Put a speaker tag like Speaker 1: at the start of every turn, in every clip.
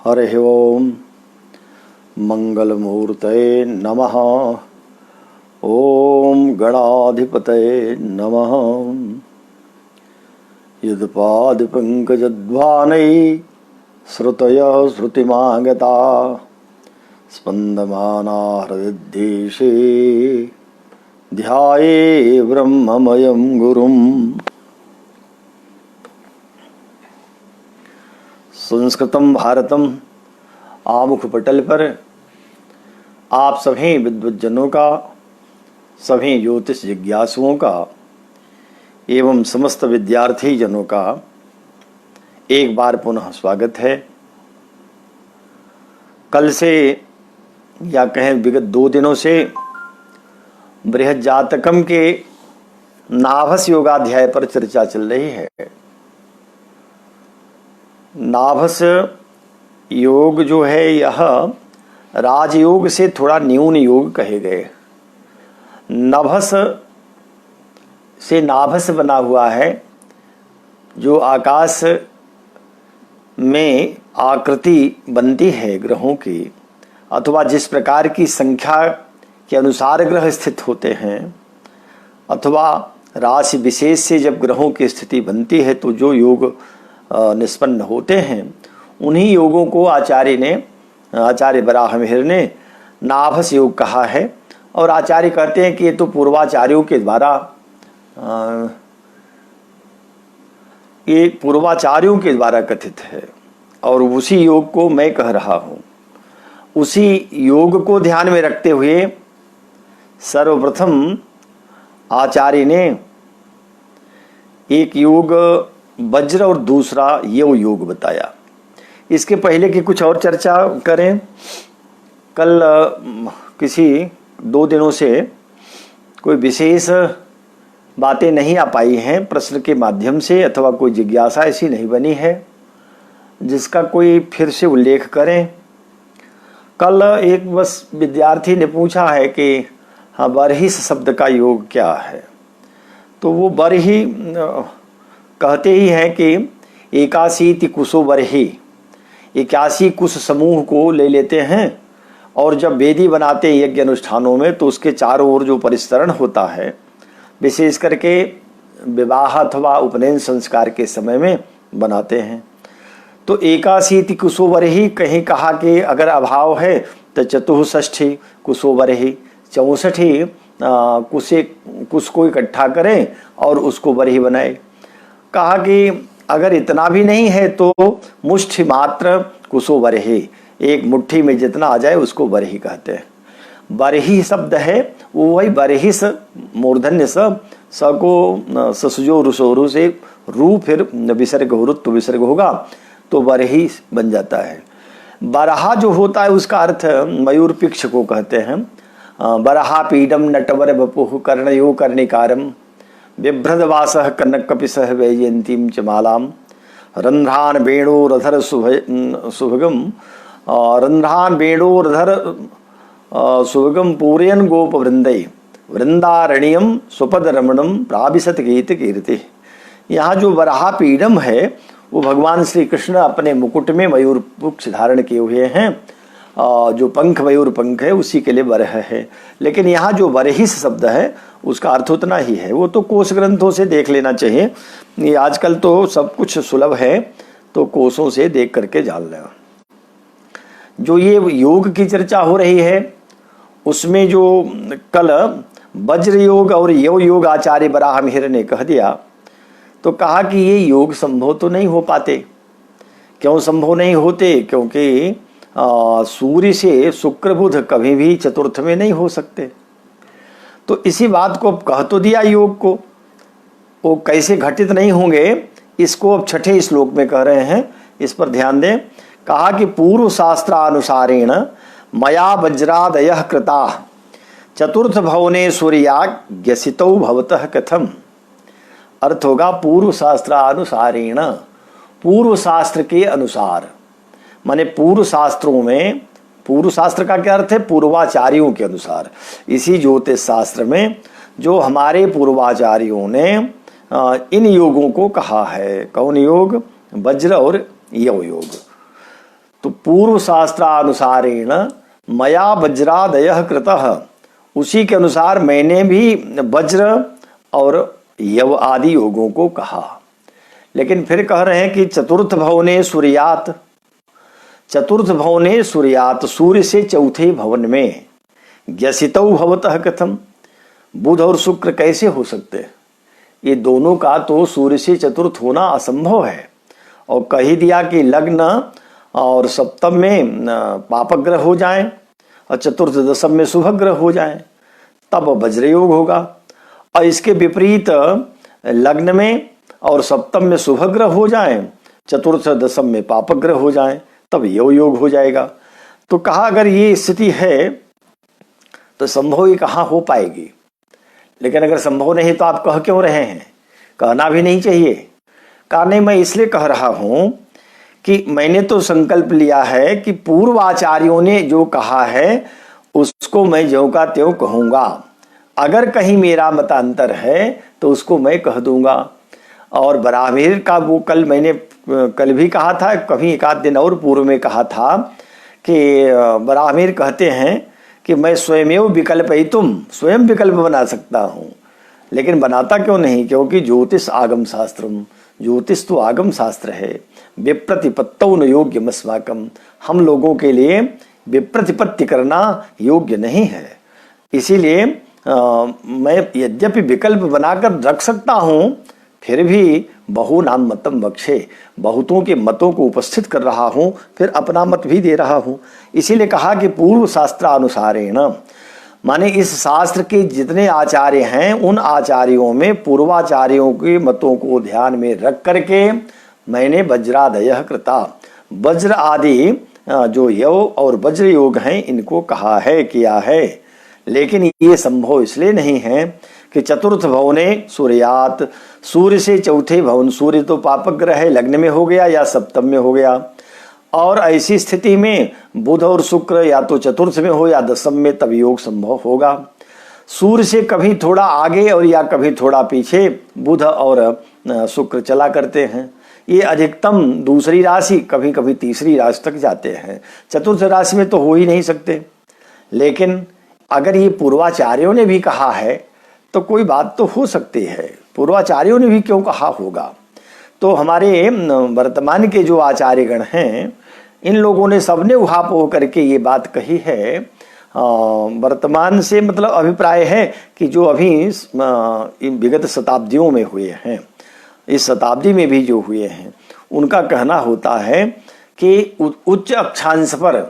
Speaker 1: हरिः ओम मंगलमूर्तये नमः। ओम गणाधिपतये नमः। यदपादपङ्कजध्वानै श्रुतयः श्रुतिमागता स्पन्दमाना हृदिदेशे ध्याये ब्रह्ममयं गुरुम्। संस्कृतम भारतम आमुख पटल पर आप सभी विद्वज्जनों का, सभी ज्योतिष जिज्ञासुओं का एवं समस्त विद्यार्थी जनों का एक बार पुनः स्वागत है। कल से या कहें विगत 2 दिनों से बृहज्जातकम के नाभस योगाध्याय पर चर्चा चल रही है। नाभस योग जो है यह राजयोग से थोड़ा न्यून योग कहे गए। नभस से नाभस बना हुआ है, जो आकाश में आकृति बनती है ग्रहों की, अथवा जिस प्रकार की संख्या के अनुसार ग्रह स्थित होते हैं, अथवा राशि विशेष से जब ग्रहों की स्थिति बनती है तो जो योग निष्पन्न होते हैं, उन्हीं योगों को आचार्य वराहमिहिर ने नाभस योग कहा है। और आचार्य कहते हैं कि ये तो पूर्वाचार्यों के द्वारा कथित है और उसी योग को मैं कह रहा हूँ। उसी योग को ध्यान में रखते हुए सर्वप्रथम आचार्य ने एक योग वज्र और दूसरा यव योग बताया। इसके पहले की कुछ और चर्चा करें। कल किसी 2 दिनों से कोई विशेष बातें नहीं आ पाई हैं प्रश्न के माध्यम से, अथवा कोई जिज्ञासा ऐसी नहीं बनी है जिसका कोई फिर से उल्लेख करें। कल एक बस विद्यार्थी ने पूछा है कि हाँ, बरहिस शब्द का योग क्या है। तो वो बरही कहते ही हैं कि 81 कुशो बरही, 81 कुश समूह को ले लेते हैं और जब वेदी बनाते हैं यज्ञ अनुष्ठानों में तो उसके चारों ओर जो परिस्तरण होता है, विशेष करके विवाह अथवा उपनयन संस्कार के समय में बनाते हैं। तो 81 कुशो बरही, कहीं कहा कि अगर अभाव है तो 64 कुशो बरही, 64 कुश को इकट्ठा करें और उसको बरही बनाए। कहा कि अगर इतना भी नहीं है तो मुष्टि मात्र कुशो बरही, एक मुट्ठी में जितना आ जाए उसको बरही कहते हैं। बरही शब्द है वो वही बरहिस मूर्धन्य स को ससुजो रुसोरु से रू फिर विसर्ग हो, रुत्व विसर्ग होगा तो बरही बन जाता है। बरहा जो होता है उसका अर्थ मयूर पिक्ष को कहते हैं। बरहा पीडम नटवर बपुः कर्णयो कर्णिकारम बिभ्रदवासः कनकपिसः वैजयन्तीं च मालां रन्ध्रान् वेणोरधर सुभगम रन्ध्रान् वेणोरधर सुभगम पूरयन् गोपवृन्दै वृंदारण्यम सुपद रमणम प्राभिशत गीत कीर्ति। यहाँ जो बरहा पीडम है वो भगवान श्री कृष्ण अपने मुकुट में मयूर पुक्ष धारण किए हुए हैं। जो पंख मयूर पंख है उसी के लिए बरह है। लेकिन यहाँ जो बरहिस शब्द है उसका अर्थ उतना ही है। वो तो कोश ग्रंथों से देख लेना चाहिए। ये आजकल तो सब कुछ सुलभ है, तो कोशों से देख करके जान लेना। जो ये योग की चर्चा हो रही है उसमें जो कल वज्र योग और यव योग आचार्य वराहमिहिर ने कह दिया, तो कहा कि ये योग संभव तो नहीं हो पाते। क्यों संभव नहीं होते? क्योंकि सूर्य से शुक्र बुध कभी भी चतुर्थ में नहीं हो सकते। तो इसी बात को कह तो दिया योग को, वो कैसे घटित नहीं होंगे इसको अब 6ठे श्लोक में कह रहे हैं। इस पर ध्यान दें। कहा कि पूर्व शास्त्रानुसारेण मया वज्रादयः कृता चतुर्थ भवने सूर्याग्यसितौ भवतः कथम। अर्थ होगा पूर्व शास्त्रानुसारेण, पूर्व शास्त्र के अनुसार, माने पूर्व शास्त्रों में, पूर्व शास्त्र का क्या अर्थ है? पूर्वाचार्यों के अनुसार। इसी ज्योतिष शास्त्र में जो हमारे पूर्वाचार्यों ने इन योगों को कहा है। कौन योग? वज्र और यव योग। तो पूर्व शास्त्रानुसारेण मया वज्रादयः कृतः, उसी के अनुसार मैंने भी वज्र और यव आदि योगों को कहा। लेकिन फिर कह रहे हैं कि चतुर्थ भवने सूर्यात, चतुर्थ भवने सूर्यात, सूर्य से चौथे भवन में, ज्ञसितौ भवतः कथम, बुध और शुक्र कैसे हो सकते? ये दोनों का तो सूर्य से चतुर्थ होना असंभव है। और कह ही दिया कि लग्न और सप्तम में पापग्रह हो जाए और चतुर्थ दशम में शुभग्रह हो जाए, तब वज्र योग होगा। और इसके विपरीत लग्न में और सप्तम में शुभग्रह हो जाए, चतुर्थ दशम में पापग्रह हो जाए, तब यो योग हो जाएगा। तो कहा अगर ये स्थिति है तो संभव ही कहाँ हो पाएगी। लेकिन अगर संभव नहीं तो आप कह क्यों रहे हैं? कहना भी नहीं चाहिए। कहा नहीं, मैं इसलिए कह रहा हूं कि मैंने तो संकल्प लिया है कि पूर्व आचार्यों ने जो कहा है उसको मैं ज्यों का त्यों कहूंगा। अगर कहीं मेरा मतांतर है तो उसको मैं कह दूंगा। और बराहमीर का वो मैंने कल भी कहा था, कभी एक आध दिन और पूर्व में कहा था कि बराहमीर कहते हैं कि मैं स्वयमेव विकल्पयितुम, स्वयं विकल्प बना सकता हूँ। लेकिन बनाता क्यों नहीं? क्योंकि ज्योतिष आगम शास्त्रम, ज्योतिष तो आगम शास्त्र है। विप्रतिपत्तौ न योग्यम अस्माकम, हम लोगों के लिए विप्रतिपत्ति करना योग्य नहीं है। इसीलिए मैं यद्यपि विकल्प बनाकर रख सकता हूँ, फिर भी बहु नाम मतम बख्शे, बहुतों के मतों को उपस्थित कर रहा हूँ, फिर अपना मत भी दे रहा हूँ। इसीलिए कहा कि पूर्व शास्त्रानुसारेण, माने इस शास्त्र के जितने आचार्य हैं उन आचार्यों में पूर्वाचार्यों के मतों को ध्यान में रख करके मैंने वज्रादयः कृता, वज्र आदि जो यव और वज्र योग हैं इनको कहा है, किया है। लेकिन ये संभव इसलिए नहीं है कि चतुर्थ भवने सूर्यात, सूर्य से चौथे भवन, सूर्य तो पापग्रह है, लग्न में हो गया या सप्तम में हो गया। और ऐसी स्थिति में बुध और शुक्र या तो चतुर्थ में हो या दशम में, तब योग संभव होगा। सूर्य से कभी थोड़ा आगे और या कभी थोड़ा पीछे बुध और शुक्र चला करते हैं। ये अधिकतम दूसरी राशि, कभी कभी तीसरी राशि तक जाते हैं। चतुर्थ राशि में तो हो ही नहीं सकते। लेकिन अगर ये पूर्वाचार्यों ने भी कहा है तो कोई बात तो हो सकती है। पूर्वाचार्यों ने भी क्यों कहा होगा? तो हमारे वर्तमान के जो आचार्यगण हैं, इन लोगों ने सबने उहापोह करके ये बात कही है। वर्तमान से मतलब अभिप्राय है कि जो अभी विगत शताब्दियों में हुए हैं, इस शताब्दी में भी जो हुए हैं, उनका कहना होता है कि उच्च अक्षांश पर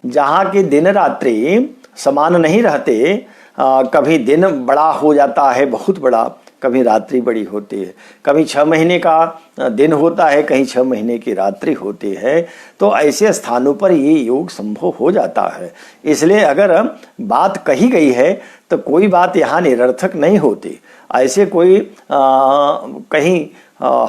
Speaker 1: जहाँ के दिन रात्रि समान नहीं रहते, कभी दिन बड़ा हो जाता है, बहुत बड़ा, कभी रात्रि बड़ी होती है, कभी 6 महीने का दिन होता है, कहीं 6 महीने की रात्रि होती है। तो ऐसे स्थानों पर ये योग संभव हो जाता है। इसलिए अगर बात कही गई है तो कोई बात यहाँ निरर्थक नहीं होती। ऐसे कोई कहीं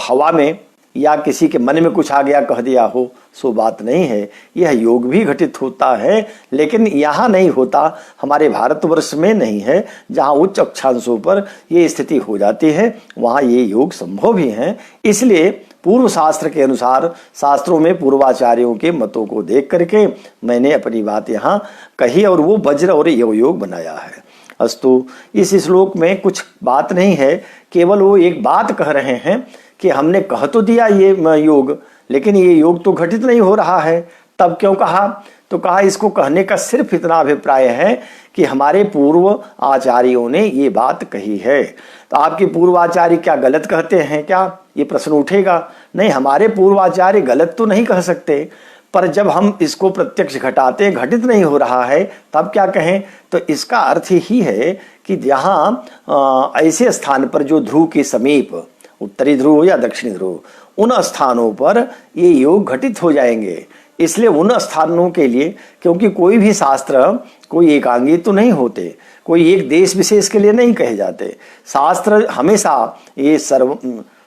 Speaker 1: हवा में या किसी के मन में कुछ आ गया, कह दिया हो, सो बात नहीं है। यह योग भी घटित होता है, लेकिन यहाँ नहीं होता, हमारे भारतवर्ष में नहीं है। जहाँ उच्च अक्षांशों पर ये स्थिति हो जाती है वहाँ ये योग संभव भी हैं। इसलिए पूर्व शास्त्र के अनुसार, शास्त्रों में पूर्वाचार्यों के मतों को देख करके मैंने अपनी बात यहाँ कही और वो वज्र और योग बनाया है। अस्तु, इस श्लोक में कुछ बात नहीं है, केवल वो एक बात कह रहे हैं कि हमने कह तो दिया ये योग, लेकिन ये योग तो घटित नहीं हो रहा है। तब क्यों कहा? तो कहा इसको कहने का सिर्फ इतना अभिप्राय है कि हमारे पूर्व आचार्यों ने ये बात कही है। तो आपके पूर्वाचार्य क्या गलत कहते हैं क्या? ये प्रश्न उठेगा। नहीं, हमारे पूर्वाचार्य गलत तो नहीं कह सकते, पर जब हम इसको प्रत्यक्ष घटाते, घटित नहीं हो रहा है, तब क्या कहें? तो इसका अर्थ ही है कि जहाँ ऐसे स्थान पर जो ध्रुव के समीप, उत्तरी ध्रुव हो या दक्षिणी ध्रुव, उन स्थानों पर ये योग घटित हो जाएंगे। इसलिए उन स्थानों के लिए, क्योंकि कोई भी शास्त्र कोई एकांगी तो नहीं होते, कोई एक देश विशेष के लिए नहीं कहे जाते। शास्त्र हमेशा ये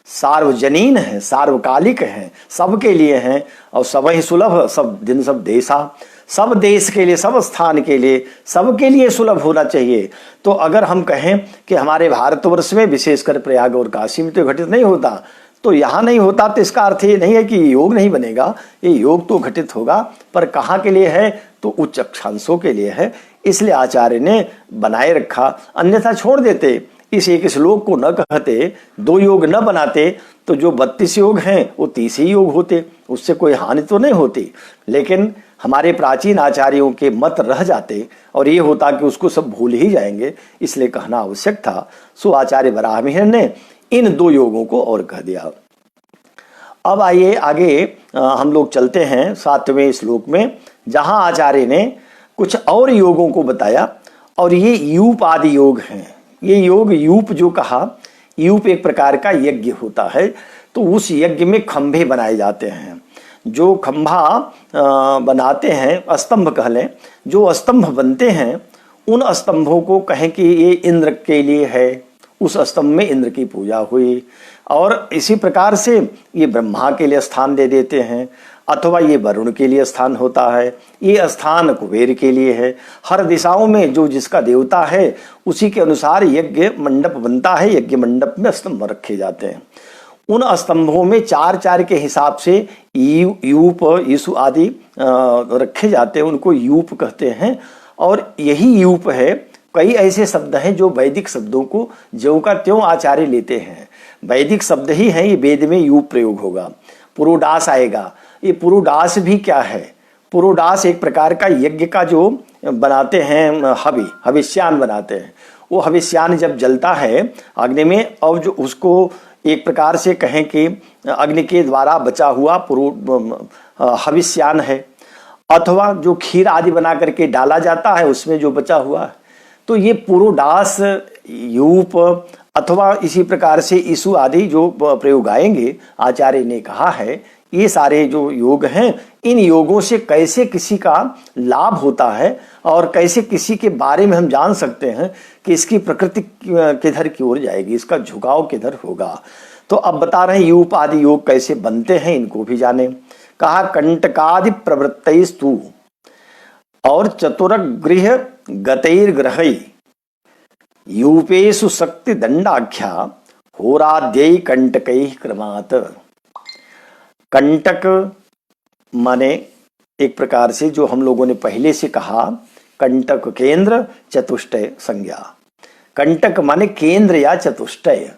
Speaker 1: सार्वजनीन है, सार्वकालिक है, सबके लिए हैं। और सब ही सुलभ, सब दिन सब देशा, सब देश के लिए, सब स्थान के लिए, सबके लिए सुलभ होना चाहिए। तो अगर हम कहें कि हमारे भारतवर्ष में विशेषकर प्रयाग और काशी में तो घटित नहीं होता, तो यहाँ नहीं होता तो इसका अर्थ ये नहीं है कि योग नहीं बनेगा, ये योग तो घटित होगा, पर कहाँ के लिए है, तो उच्च अक्षांशों के लिए है। इसलिए आचार्य ने बनाए रखा, अन्यथा छोड़ देते, इस एक श्लोक को न कहते, 2 योग न बनाते, तो जो 32 योग हैं वो 30 ही योग होते, उससे कोई हानि तो नहीं होती। लेकिन हमारे प्राचीन आचार्यों के मत रह जाते और ये होता कि उसको सब भूल ही जाएंगे, इसलिए कहना आवश्यक था। सो आचार्य वराहमिहिर ने इन 2 योगों को और कह दिया। अब आइए आगे हम लोग चलते हैं 7वें श्लोक में, जहां आचार्य ने कुछ और योगों को बताया, और ये यूप आदि योग हैं। ये योग, यूप जो कहा, यूप एक प्रकार का यज्ञ होता है, तो उस यज्ञ में खंभे बनाए जाते हैं। जो खंभा बनाते हैं, स्तंभ कह लें, जो स्तंभ बनते हैं, उन स्तंभों को कहें कि ये इंद्र के लिए है, उस स्तंभ में इंद्र की पूजा हुई, और इसी प्रकार से ये ब्रह्मा के लिए स्थान दे देते हैं, अथवा ये वरुण के लिए स्थान होता है, ये स्थान कुबेर के लिए है। हर दिशाओं में जो जिसका देवता है उसी के अनुसार यज्ञ मंडप बनता है, यज्ञ मंडप में स्तंभ रखे जाते हैं। उन स्तंभों में 4-4 के हिसाब से यूप, यीशु आदि रखे जाते हैं, उनको यूप कहते हैं। और यही यूप है। कई ऐसे शब्द हैं जो वैदिक शब्दों को ज्यों का त्यों आचार्य लेते हैं, वैदिक शब्द ही हैं, ये वेद में यूप प्रयोग होगा। पुरोडास आएगा, ये पुरोडास भी क्या है, पुरोडास एक प्रकार का यज्ञ का जो बनाते हैं, हविष्यान बनाते हैं। वो हविष्यान जब जलता है अग्नि में, और जो उसको एक प्रकार से कहें कि अग्नि के द्वारा बचा हुआ हविष्यान है, अथवा जो खीर आदि बना करके डाला जाता है उसमें जो बचा हुआ है, तो ये पुरोडास, यूप अथवा इसी प्रकार से ईसु आदि जो प्रयोग आएंगे, आचार्य ने कहा है ये सारे जो योग हैं, इन योगों से कैसे किसी का लाभ होता है और कैसे किसी के बारे में हम जान सकते हैं कि इसकी प्रकृति किधर की ओर जाएगी, इसका झुकाव किधर होगा। तो अब बता रहे हैं यूप आदि योग कैसे बनते हैं, इनको भी जाने। कहा कंटकादि प्रवृत्तैस्तु और चतुरगृह गतैर्ग्रहै यूपेषु शक्ति दंडाख्या होराद्यै कंटकैः क्रमात्। कंटक माने एक प्रकार से जो हम लोगों ने पहले से कहा, कंटक केंद्र, चतुष्टय संज्ञा। कंटक माने केंद्र या चतुष्टय,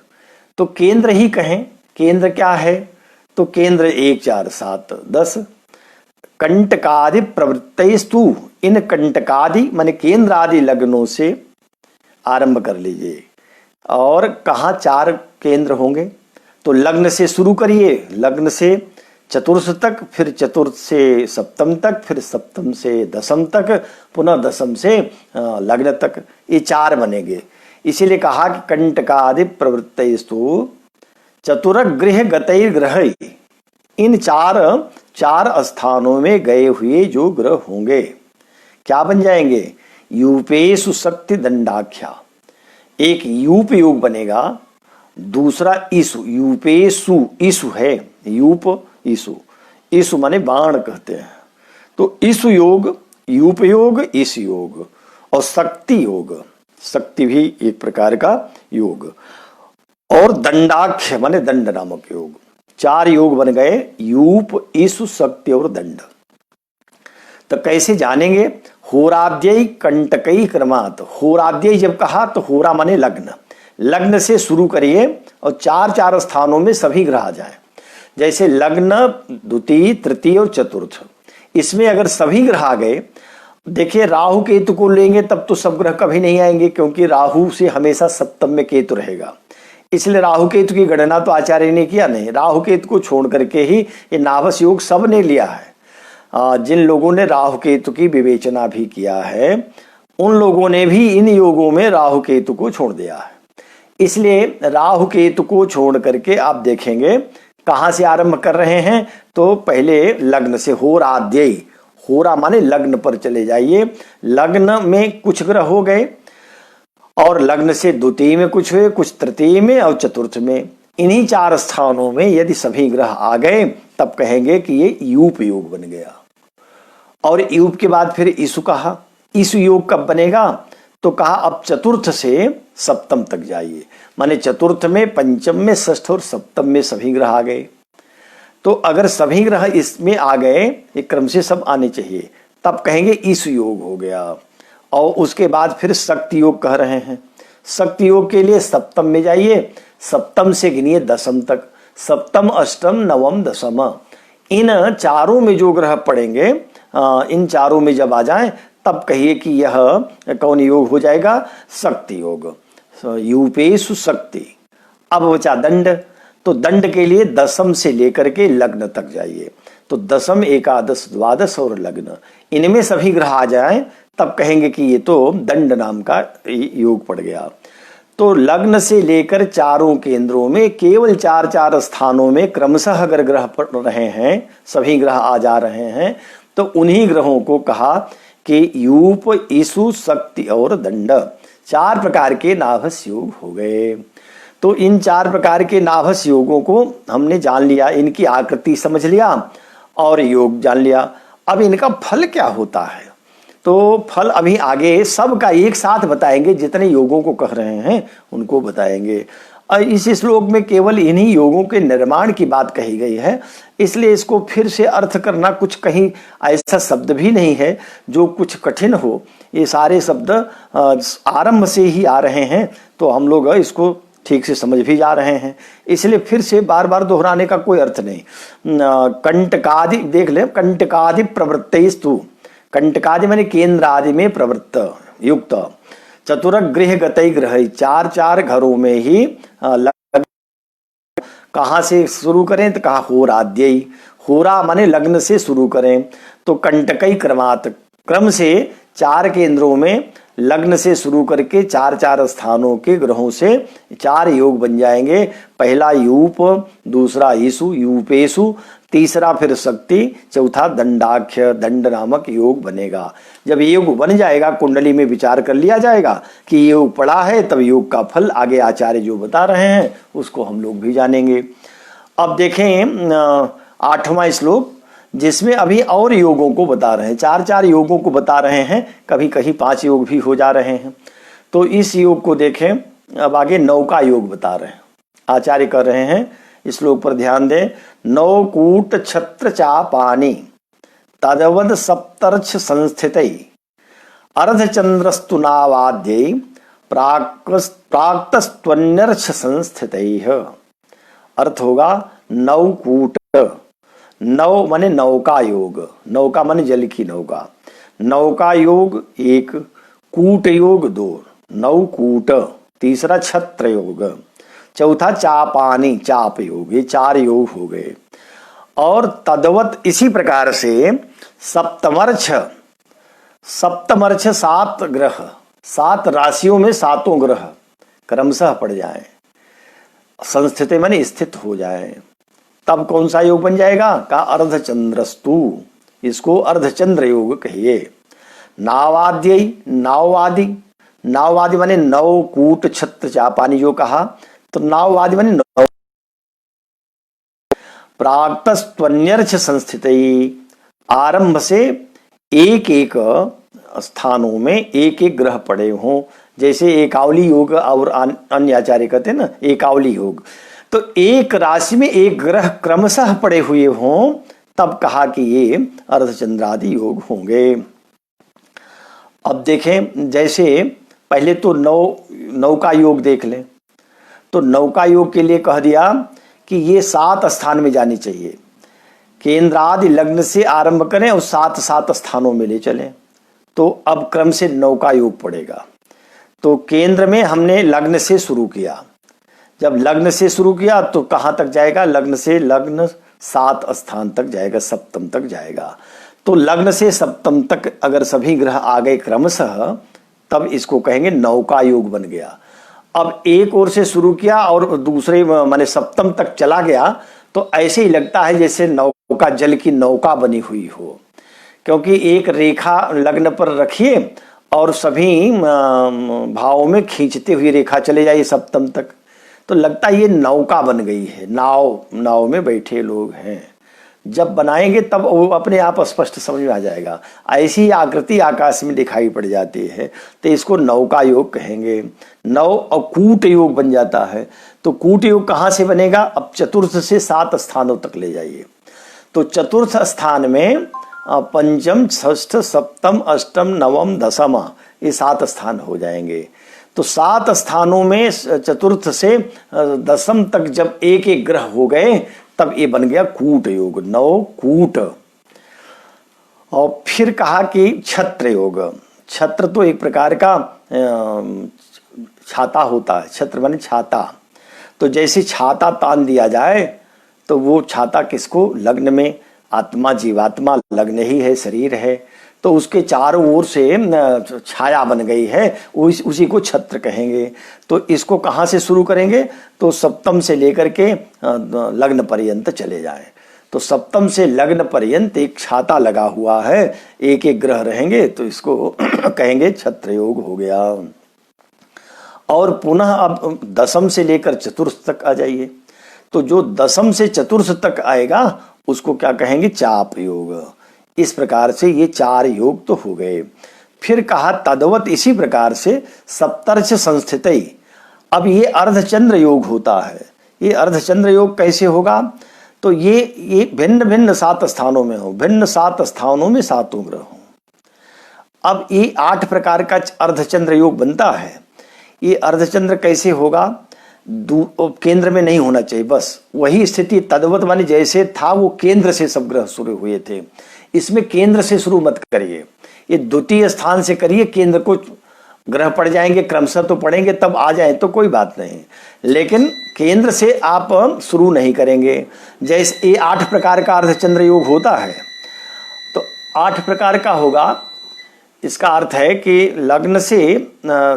Speaker 1: तो केंद्र ही कहें। केंद्र क्या है, तो केंद्र 1, 4, 7, 10। कंटकादि प्रवृत्तैस्तु, इन कंटकादि माने केंद्र आदि लग्नों से आरंभ कर लीजिए। और कहाँ 4 केंद्र होंगे, तो लग्न से शुरू करिए, लग्न से चतुर्थ तक, फिर चतुर्थ से सप्तम तक, फिर सप्तम से दशम तक, पुनः दशम से लग्न तक, ये 4 बनेंगे। इसीलिए कहा कि कंटकादि प्रवृत्तैस्तु चतुरगृह गतैर्ग्रह, इन 4 स्थानों में गए हुए जो ग्रह होंगे क्या बन जाएंगे, यूपेषु शक्ति दंडाख्या। एक यूप योग बनेगा, दूसरा ईसु, यूपेषु, ईसु है, यूप ईसु, ईसु माने बाण कहते हैं। तो ईसु योग, यूप योग, ईसु योग, और शक्ति योग, शक्ति भी एक प्रकार का योग, और दंडाख्य माने दंड नामक योग। 4 योग बन गए, यूप, ईसु, शक्ति और दंड। तो कैसे जानेंगे, होराद्यै कंटकै क्रमात्। होराद्यै जब कहा तो होरा माने लग्न, लग्न से शुरू करिए और 4 स्थानों में सभी ग्रह आ जाए। जैसे लग्न द्वितीय, तृतीय और चतुर्थ, इसमें अगर सभी ग्रह आ गए, देखिए राहु केतु को लेंगे तब तो सब ग्रह कभी नहीं आएंगे, क्योंकि राहु से हमेशा सप्तम में केतु रहेगा। इसलिए राहु केतु की गणना तो आचार्य ने किया नहीं, राहु केतु को छोड़ करके ही ये नाभस योग सब ने लिया है। जिन लोगों ने राहु केतु की विवेचना भी किया है, उन लोगों ने भी इन योगों में राहु केतु को छोड़ दिया है। इसलिए राहु केतु को छोड़ करके आप देखेंगे कहां से आरंभ कर रहे हैं, तो पहले लग्न से, होराद्यै, होरा माने लग्न पर चले जाइए। लग्न में कुछ ग्रह हो गए, और लग्न से द्वितीय में कुछ हुए, कुछ तृतीय में और चतुर्थ में। इन्हीं 4 स्थानों में यदि सभी ग्रह आ गए तब कहेंगे कि ये यूप योग बन गया। और यूप के बाद फिर ईसु कहा। ईसु योग कब बनेगा, तो कहा अब चतुर्थ से सप्तम तक जाइए, माने चतुर्थ में, पंचम में, षष्ठ और सप्तम में सभी ग्रह आ गए। तो अगर सभी ग्रह इसमें आ गए, एक क्रम से सब आने चाहिए, तब कहेंगे इस योग हो गया। और उसके बाद फिर शक्ति योग कह रहे हैं। शक्ति योग के लिए सप्तम में जाइए, सप्तम से गिनिए दसम तक, सप्तम, अष्टम, नवम, दसम, इन चारों में जो ग्रह पड़ेंगे, इन चारों में जब आ जाएं तब कहिए कि यह कौन योग हो जाएगा, शक्ति योग। यूपेषु शक्ति। अब बचा दंड, तो दंड के लिए दसम से लेकर के लग्न तक जाइए। तो दसम, एकादश, द्वादश और लग्न, इनमें सभी ग्रह आ जाएं तब कहेंगे कि ये तो दंड नाम का योग पड़ गया। तो लग्न से लेकर चारों केंद्रों में केवल 4-4 स्थानों में क्रमशः अगर ग्रह पड़ रहे हैं, सभी ग्रह आ जा रहे हैं, तो उन्हीं ग्रहों को कहा कि यूप, ईसु, शक्ति और दंड, 4 प्रकार के नाभस योग हो गए। तो इन 4 प्रकार के नाभस योगों को हमने जान लिया, इनकी आकृति समझ लिया और योग जान लिया। अब इनका फल क्या होता है, तो फल अभी आगे सबका एक साथ बताएंगे, जितने योगों को कह रहे हैं उनको बताएंगे। इस श्लोक में केवल इन्हीं योगों के निर्माण की बात कही गई है, इसलिए इसको फिर से अर्थ करना कुछ कहीं ऐसा शब्द भी नहीं है जो कुछ कठिन हो। ये सारे शब्द आरंभ से ही आ रहे हैं, तो हम लोग इसको ठीक से समझ भी जा रहे हैं, इसलिए फिर से बार बार दोहराने का कोई अर्थ नहीं। कंटकादि देख ले, कंटकादि प्रवृत्तस्तु, कंटकादि माने केंद्र आदि में प्रवृत्त युक्त, चतुरगृह गतई ग्रह, 4-4 घरों में ही कहाँ से शुरू करें, तो कहा होराद्यई, होरा माने लग्न से शुरू करें। तो कंटकई क्रमात्, क्रम से 4 केंद्रों में लग्न से शुरू करके 4-4 स्थानों के ग्रहों से 4 योग बन जाएंगे। पहला यूप, दूसरा ईसु, यूपेशु, तीसरा फिर शक्ति, चौथा दंडाख्य, दंड नामक योग बनेगा। जब योग बन जाएगा, कुंडली में विचार कर लिया जाएगा कि योग पड़ा है, तब योग का फल आगे आचार्य जो बता रहे हैं उसको हम लोग भी जानेंगे। अब देखें 8वां श्लोक, जिसमें अभी और योगों को बता रहे हैं, 4-4 योगों को बता रहे हैं, कभी कहीं 5 योग भी हो जा रहे हैं। तो इस योग को देखें, अब आगे 9 का योग बता रहे हैं, आचार्य कर रहे हैं, इस श्लोक पर ध्यान दें। 9 कूट छत्र चापानी तदवद सप्तर्ष संस्थितै अर्धचंद्रस्तु नावाद्यै प्राक्तस्त्वन्यर्छ संस्थितैः। अर्थ होगा 9 कूट, 9 माने नौका योग, नौका माने जल की नौका, नौका योग 1, कूट योग 2, 9 कूट, तीसरा छत्र योग, चौथा चापानी, चाप योग, ये 4 योग हो गए। और तद्वत इसी प्रकार से सप्तमर्छ, सप्तमर्छ 7 ग्रह, 7 राशियों में 7 ग्रह क्रमशः पड़ जाएं, संस्थित माने स्थित हो जाएं, तब कौन सा योग बन जाएगा, का अर्धचंद्रस्तु, इसको अर्धचंद्र योग कहिए। नावाद्यई, नाववादी, नाववादी माने 9 कूट छत्र चापानी जो कहा, तो नाववादी माने 9, प्राक्तस्त्वन्यर्छ संस्थितै, आरंभ से एक स्थानों में एक ग्रह पड़े हों, जैसे एकावली योग और अन्य आचार्य कहते हैं ना एकावली योग, तो एक राशि में एक ग्रह क्रमशः पड़े हुए हों, तब कहा कि ये अर्धचंद्रादि योग होंगे। अब देखें, जैसे पहले तो 9 का योग देख लें, तो 9 का योग के लिए कह दिया कि ये 7 स्थान में जानी चाहिए, केंद्र आदि लग्न से आरंभ करें और 7 स्थानों में ले चलें। तो अब क्रम से 9 का योग पड़ेगा। तो केंद्र में हमने लग्न से शुरू किया, जब लग्न से शुरू किया तो कहाँ तक जाएगा, लग्न से लग्न 7 स्थान तक जाएगा, सप्तम तक जाएगा। तो लग्न से सप्तम तक अगर सभी ग्रह आ गए क्रमशः, तब इसको कहेंगे 9 का योग बन गया। अब एक ओर से शुरू किया और दूसरे माने सप्तम तक चला गया, तो ऐसे ही लगता है जैसे नौका, जल की नौका बनी हुई हो, क्योंकि एक रेखा लग्न पर रखिए और सभी भावों में खींचते हुए रेखा चले जाइए सप्तम तक, तो लगता है ये नौका बन गई है, नाव में बैठे लोग हैं। जब बनाएंगे तब वो अपने आप स्पष्ट समझ में आ जाएगा। ऐसी आकृति आकाश में दिखाई पड़ जाती है तो इसको नौका योग कहेंगे। नव और कूट योग बन जाता है। तो कूट योग कहाँ से बनेगा? अब चतुर्थ से 7 स्थानों तक ले जाइए। तो चतुर्थ स्थान में पंचम, षष्ठ, सप्तम, अष्टम, नवम, दशम, ये 7 स्थान हो जाएंगे। तो 7 स्थानों में चतुर्थ से दशम तक जब एक एक ग्रह हो गए तब ये बन गया कूट योग, नव कूट। और फिर कहा कि छत्र योग। छत्र तो एक प्रकार का छाता होता है। छत्र माने छाता। तो जैसे छाता तान दिया जाए तो वो छाता किसको? लग्न में आत्मा, जीवात्मा लग्न ही है, शरीर है, तो उसके चारों ओर से छाया बन गई है, उसी को छत्र कहेंगे। तो इसको कहाँ से शुरू करेंगे? तो सप्तम से लेकर के लग्न पर्यंत चले जाएं। तो सप्तम से लग्न पर्यंत एक छाता लगा हुआ है, एक एक ग्रह रहेंगे, तो इसको कहेंगे छत्र योग हो गया। और पुनः अब दशम से लेकर चतुर्थ तक आ जाइए। तो जो दशम से चतुर्थ तक आएगा उसको क्या कहेंगे? चाप योग। इस प्रकार से ये 4 योग तो हो गए। फिर कहा तद्वत इसी प्रकार से सप्तर्ष संस्थितई। अब ये अर्धचंद्र योग होता है। ये अर्धचंद्र योग कैसे होगा? तो ये भिन्न भिन्न 7 स्थानों में हो, भिन्न 7 स्थानों में 7 ग्रह हो। अब ये 8 प्रकार का अर्धचंद्र योग बनता है। ये अर्धचंद्र कैसे होगा? केंद्र में नहीं होना चाहिए, बस वही स्थिति तद्वत माने जैसे था वो केंद्र से सब ग्रह शुरू हुए थे। इसमें केंद्र से शुरू मत करिए, ये द्वितीय स्थान से करिए। केंद्र को ग्रह पड़ जाएंगे, क्रमशः तो पड़ेंगे, तब आ जाए तो कोई बात नहीं, लेकिन केंद्र से आप शुरू नहीं करेंगे। जैसे ये 8 प्रकार का अर्धचंद्र योग होता है, तो 8 प्रकार का होगा। इसका अर्थ है कि लग्न से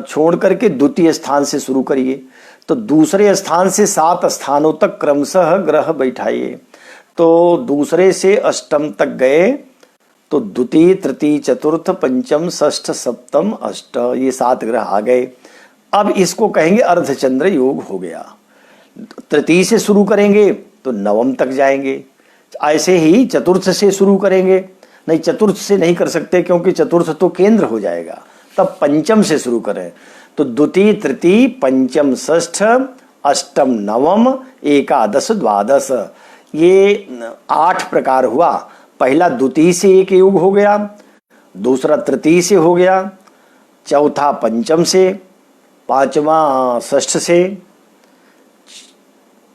Speaker 1: छोड़ करके द्वितीय स्थान से शुरू करिए, तो दूसरे स्थान से 7 स्थानों तक क्रमशः ग्रह बैठाइए। तो दूसरे से अष्टम तक गए तो द्वितीय, तृतीय, चतुर्थ, पंचम, षष्ठ, सप्तम, अष्ट, ये 7 ग्रह आ गए। अब इसको कहेंगे अर्धचंद्र योग हो गया। तृतीय से शुरू करेंगे तो नवम तक जाएंगे। ऐसे ही चतुर्थ से शुरू करेंगे, नहीं चतुर्थ से नहीं कर सकते क्योंकि चतुर्थ तो केंद्र हो जाएगा, तब पंचम से शुरू करें। तो द्वितीय, तृतीय, पंचम, षष्ठ, अष्टम, नवम, एकादश, द्वादश, ये 8 प्रकार हुआ। पहला द्वितीय से एक योग हो गया, दूसरा तृतीय से हो गया, चौथा पंचम से, पांचवा षष्ठ से,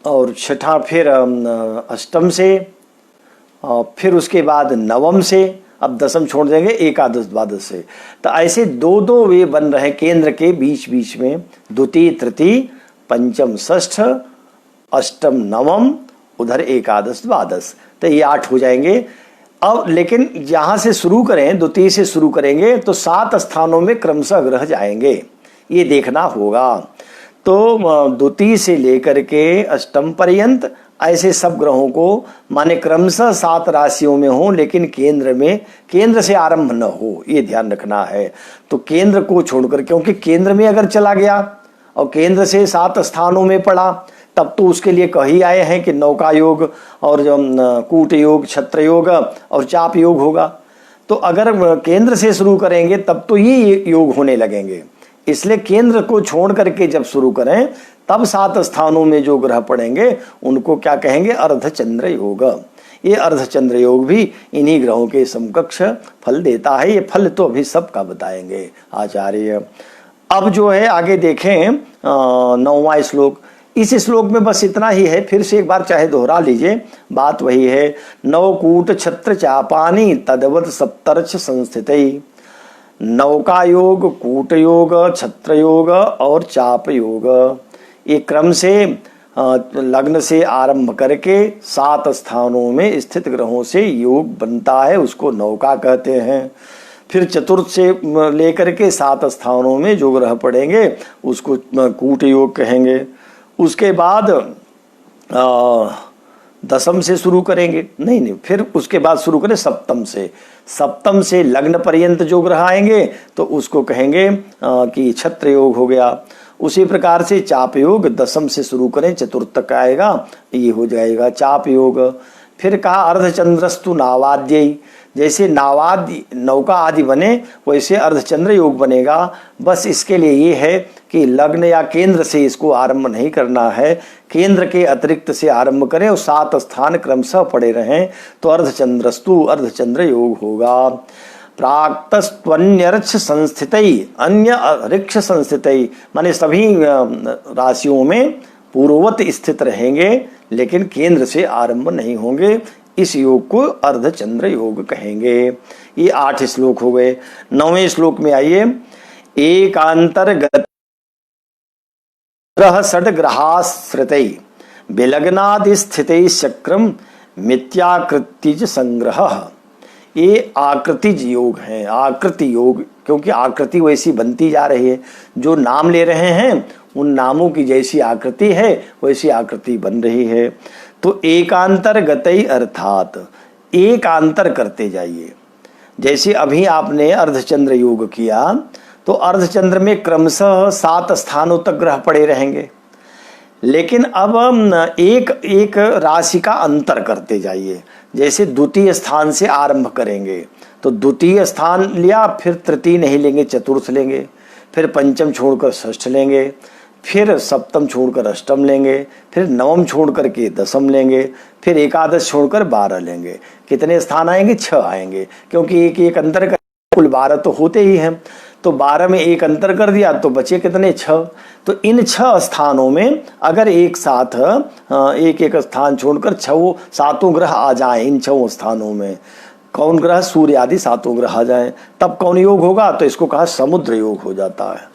Speaker 1: और छठा फिर अष्टम से, और फिर उसके बाद नवम से, अब दशम छोड़ देंगे, एकादश, द्वादश से। तो ऐसे 2-2 वे बन रहे केंद्र के बीच बीच में, द्वितीय, तृतीय, पंचम, षष्ठ, अष्टम, नवम, उधर एकादश, द्वादश, तो ये 8 हो जाएंगे। अब लेकिन जहां से शुरू करें, द्वितीय से शुरू करेंगे तो 7 स्थानों में क्रमशः ग्रह जाएंगे, ये देखना होगा। तो द्वितीय से लेकर के अष्टम पर्यंत ऐसे सब ग्रहों को माने क्रमशः 7 राशियों में हो, लेकिन केंद्र से आरंभ न हो, ये ध्यान रखना है। तो केंद्र को छोड़कर, क्योंकि केंद्र में अगर चला गया और केंद्र से 7 स्थानों में पड़ा, तब तो उसके लिए कही आए हैं कि नौका योग और कूट योग, छत्र योग और चाप योग होगा। तो अगर केंद्र से शुरू करेंगे तब तो ये योग होने लगेंगे। इसलिए केंद्र को छोड़ करके जब शुरू करें तब 7 स्थानों में जो ग्रह पड़ेंगे उनको क्या कहेंगे? अर्धचंद्र योग। ये अर्धचंद्र योग भी इन्हीं ग्रहों के समकक्ष फल देता है। ये फल तो अभी सबका बताएंगे आचार्य। अब जो है आगे देखें 9वां श्लोक। इस श्लोक में बस इतना ही है, फिर से एक बार चाहे दोहरा लीजिए, बात वही है। नवकूट छत्र चापानी तदवत सप्तर्ष संस्थितई। नौका योग, कूट योग, छत्र योग और चाप योग, ये क्रम से लग्न से आरंभ करके 7 स्थानों में स्थित ग्रहों से योग बनता है, उसको नौका कहते हैं। फिर चतुर्थ से लेकर के 7 स्थानों में जो ग्रह पड़ेंगे उसको कूट योग कहेंगे। उसके बाद दशम से शुरू करेंगे, नहीं, फिर उसके बाद शुरू करें सप्तम से लग्न पर्यंत जो ग्रह आएंगे तो उसको कहेंगे कि छत्र योग हो गया। उसी प्रकार से चाप योग दशम से शुरू करें, चतुर्थ तक आएगा, ये हो जाएगा चाप योग। फिर कहा अर्धचंद्रस्तु नावाद्यई, जैसे नावाद्य नौका आदि बने वैसे अर्धचंद्र योग बनेगा। बस इसके लिए ये है कि लग्न या केंद्र से इसको आरंभ नहीं करना है, केंद्र के अतिरिक्त से आरंभ करें और 7 स्थान क्रमशः पड़े रहें तो अर्धचंद्रस्तु अर्धचंद्र योग होगा। प्राक्तस्त्वन्यर्क्ष संस्थितई, अन्य ऋक्ष संस्थितई माने सभी राशियों में पूर्ववत स्थित रहेंगे लेकिन केंद्र से आरंभ नहीं होंगे, इस योग को अर्धचंद्र योग कहेंगे। ये 8 श्लोक हो गए। 9वें श्लोक में आइए। एकांतर्गत ग्रह षड ग्रहाश्रितै विलग्नादि स्थितै चक्रम मिथ्याकृतिज संग्रह। ये आकृतिज योग है, आकृति योग, क्योंकि आकृति वैसी बनती जा रही है। जो नाम ले रहे हैं उन नामों की जैसी आकृति है वैसी आकृति बन रही है। तो एकांतर्गतई अर्थात एकांतर करते जाइए। जैसे अभी आपने अर्धचंद्र योग किया तो अर्धचंद्र में क्रमशः 7 स्थानों तक ग्रह पड़े रहेंगे, लेकिन अब एक एक राशि का अंतर करते जाइए। जैसे द्वितीय स्थान से आरंभ करेंगे तो द्वितीय स्थान लिया, फिर तृतीय नहीं लेंगे चतुर्थ लेंगे, फिर पंचम छोड़कर षष्ठ लेंगे, फिर सप्तम छोड़कर अष्टम लेंगे, फिर नवम छोड़कर के दसम लेंगे, फिर एकादश छोड़कर 12 लेंगे। कितने स्थान आएंगे? 6 आएंगे, क्योंकि एक एक अंतर कर कुल 12 तो होते ही हैं। तो 12 में एक अंतर कर दिया तो बचे कितने? 6। तो इन 6 स्थानों में अगर एक साथ एक एक स्थान छोड़कर 6 7 ग्रह आ जाएं, इन 6 स्थानों में कौन ग्रह? सूर्य आदि 7 ग्रह आ जाएं, तब कौन योग होगा? तो इसको कहा समुद्र योग हो जाता है।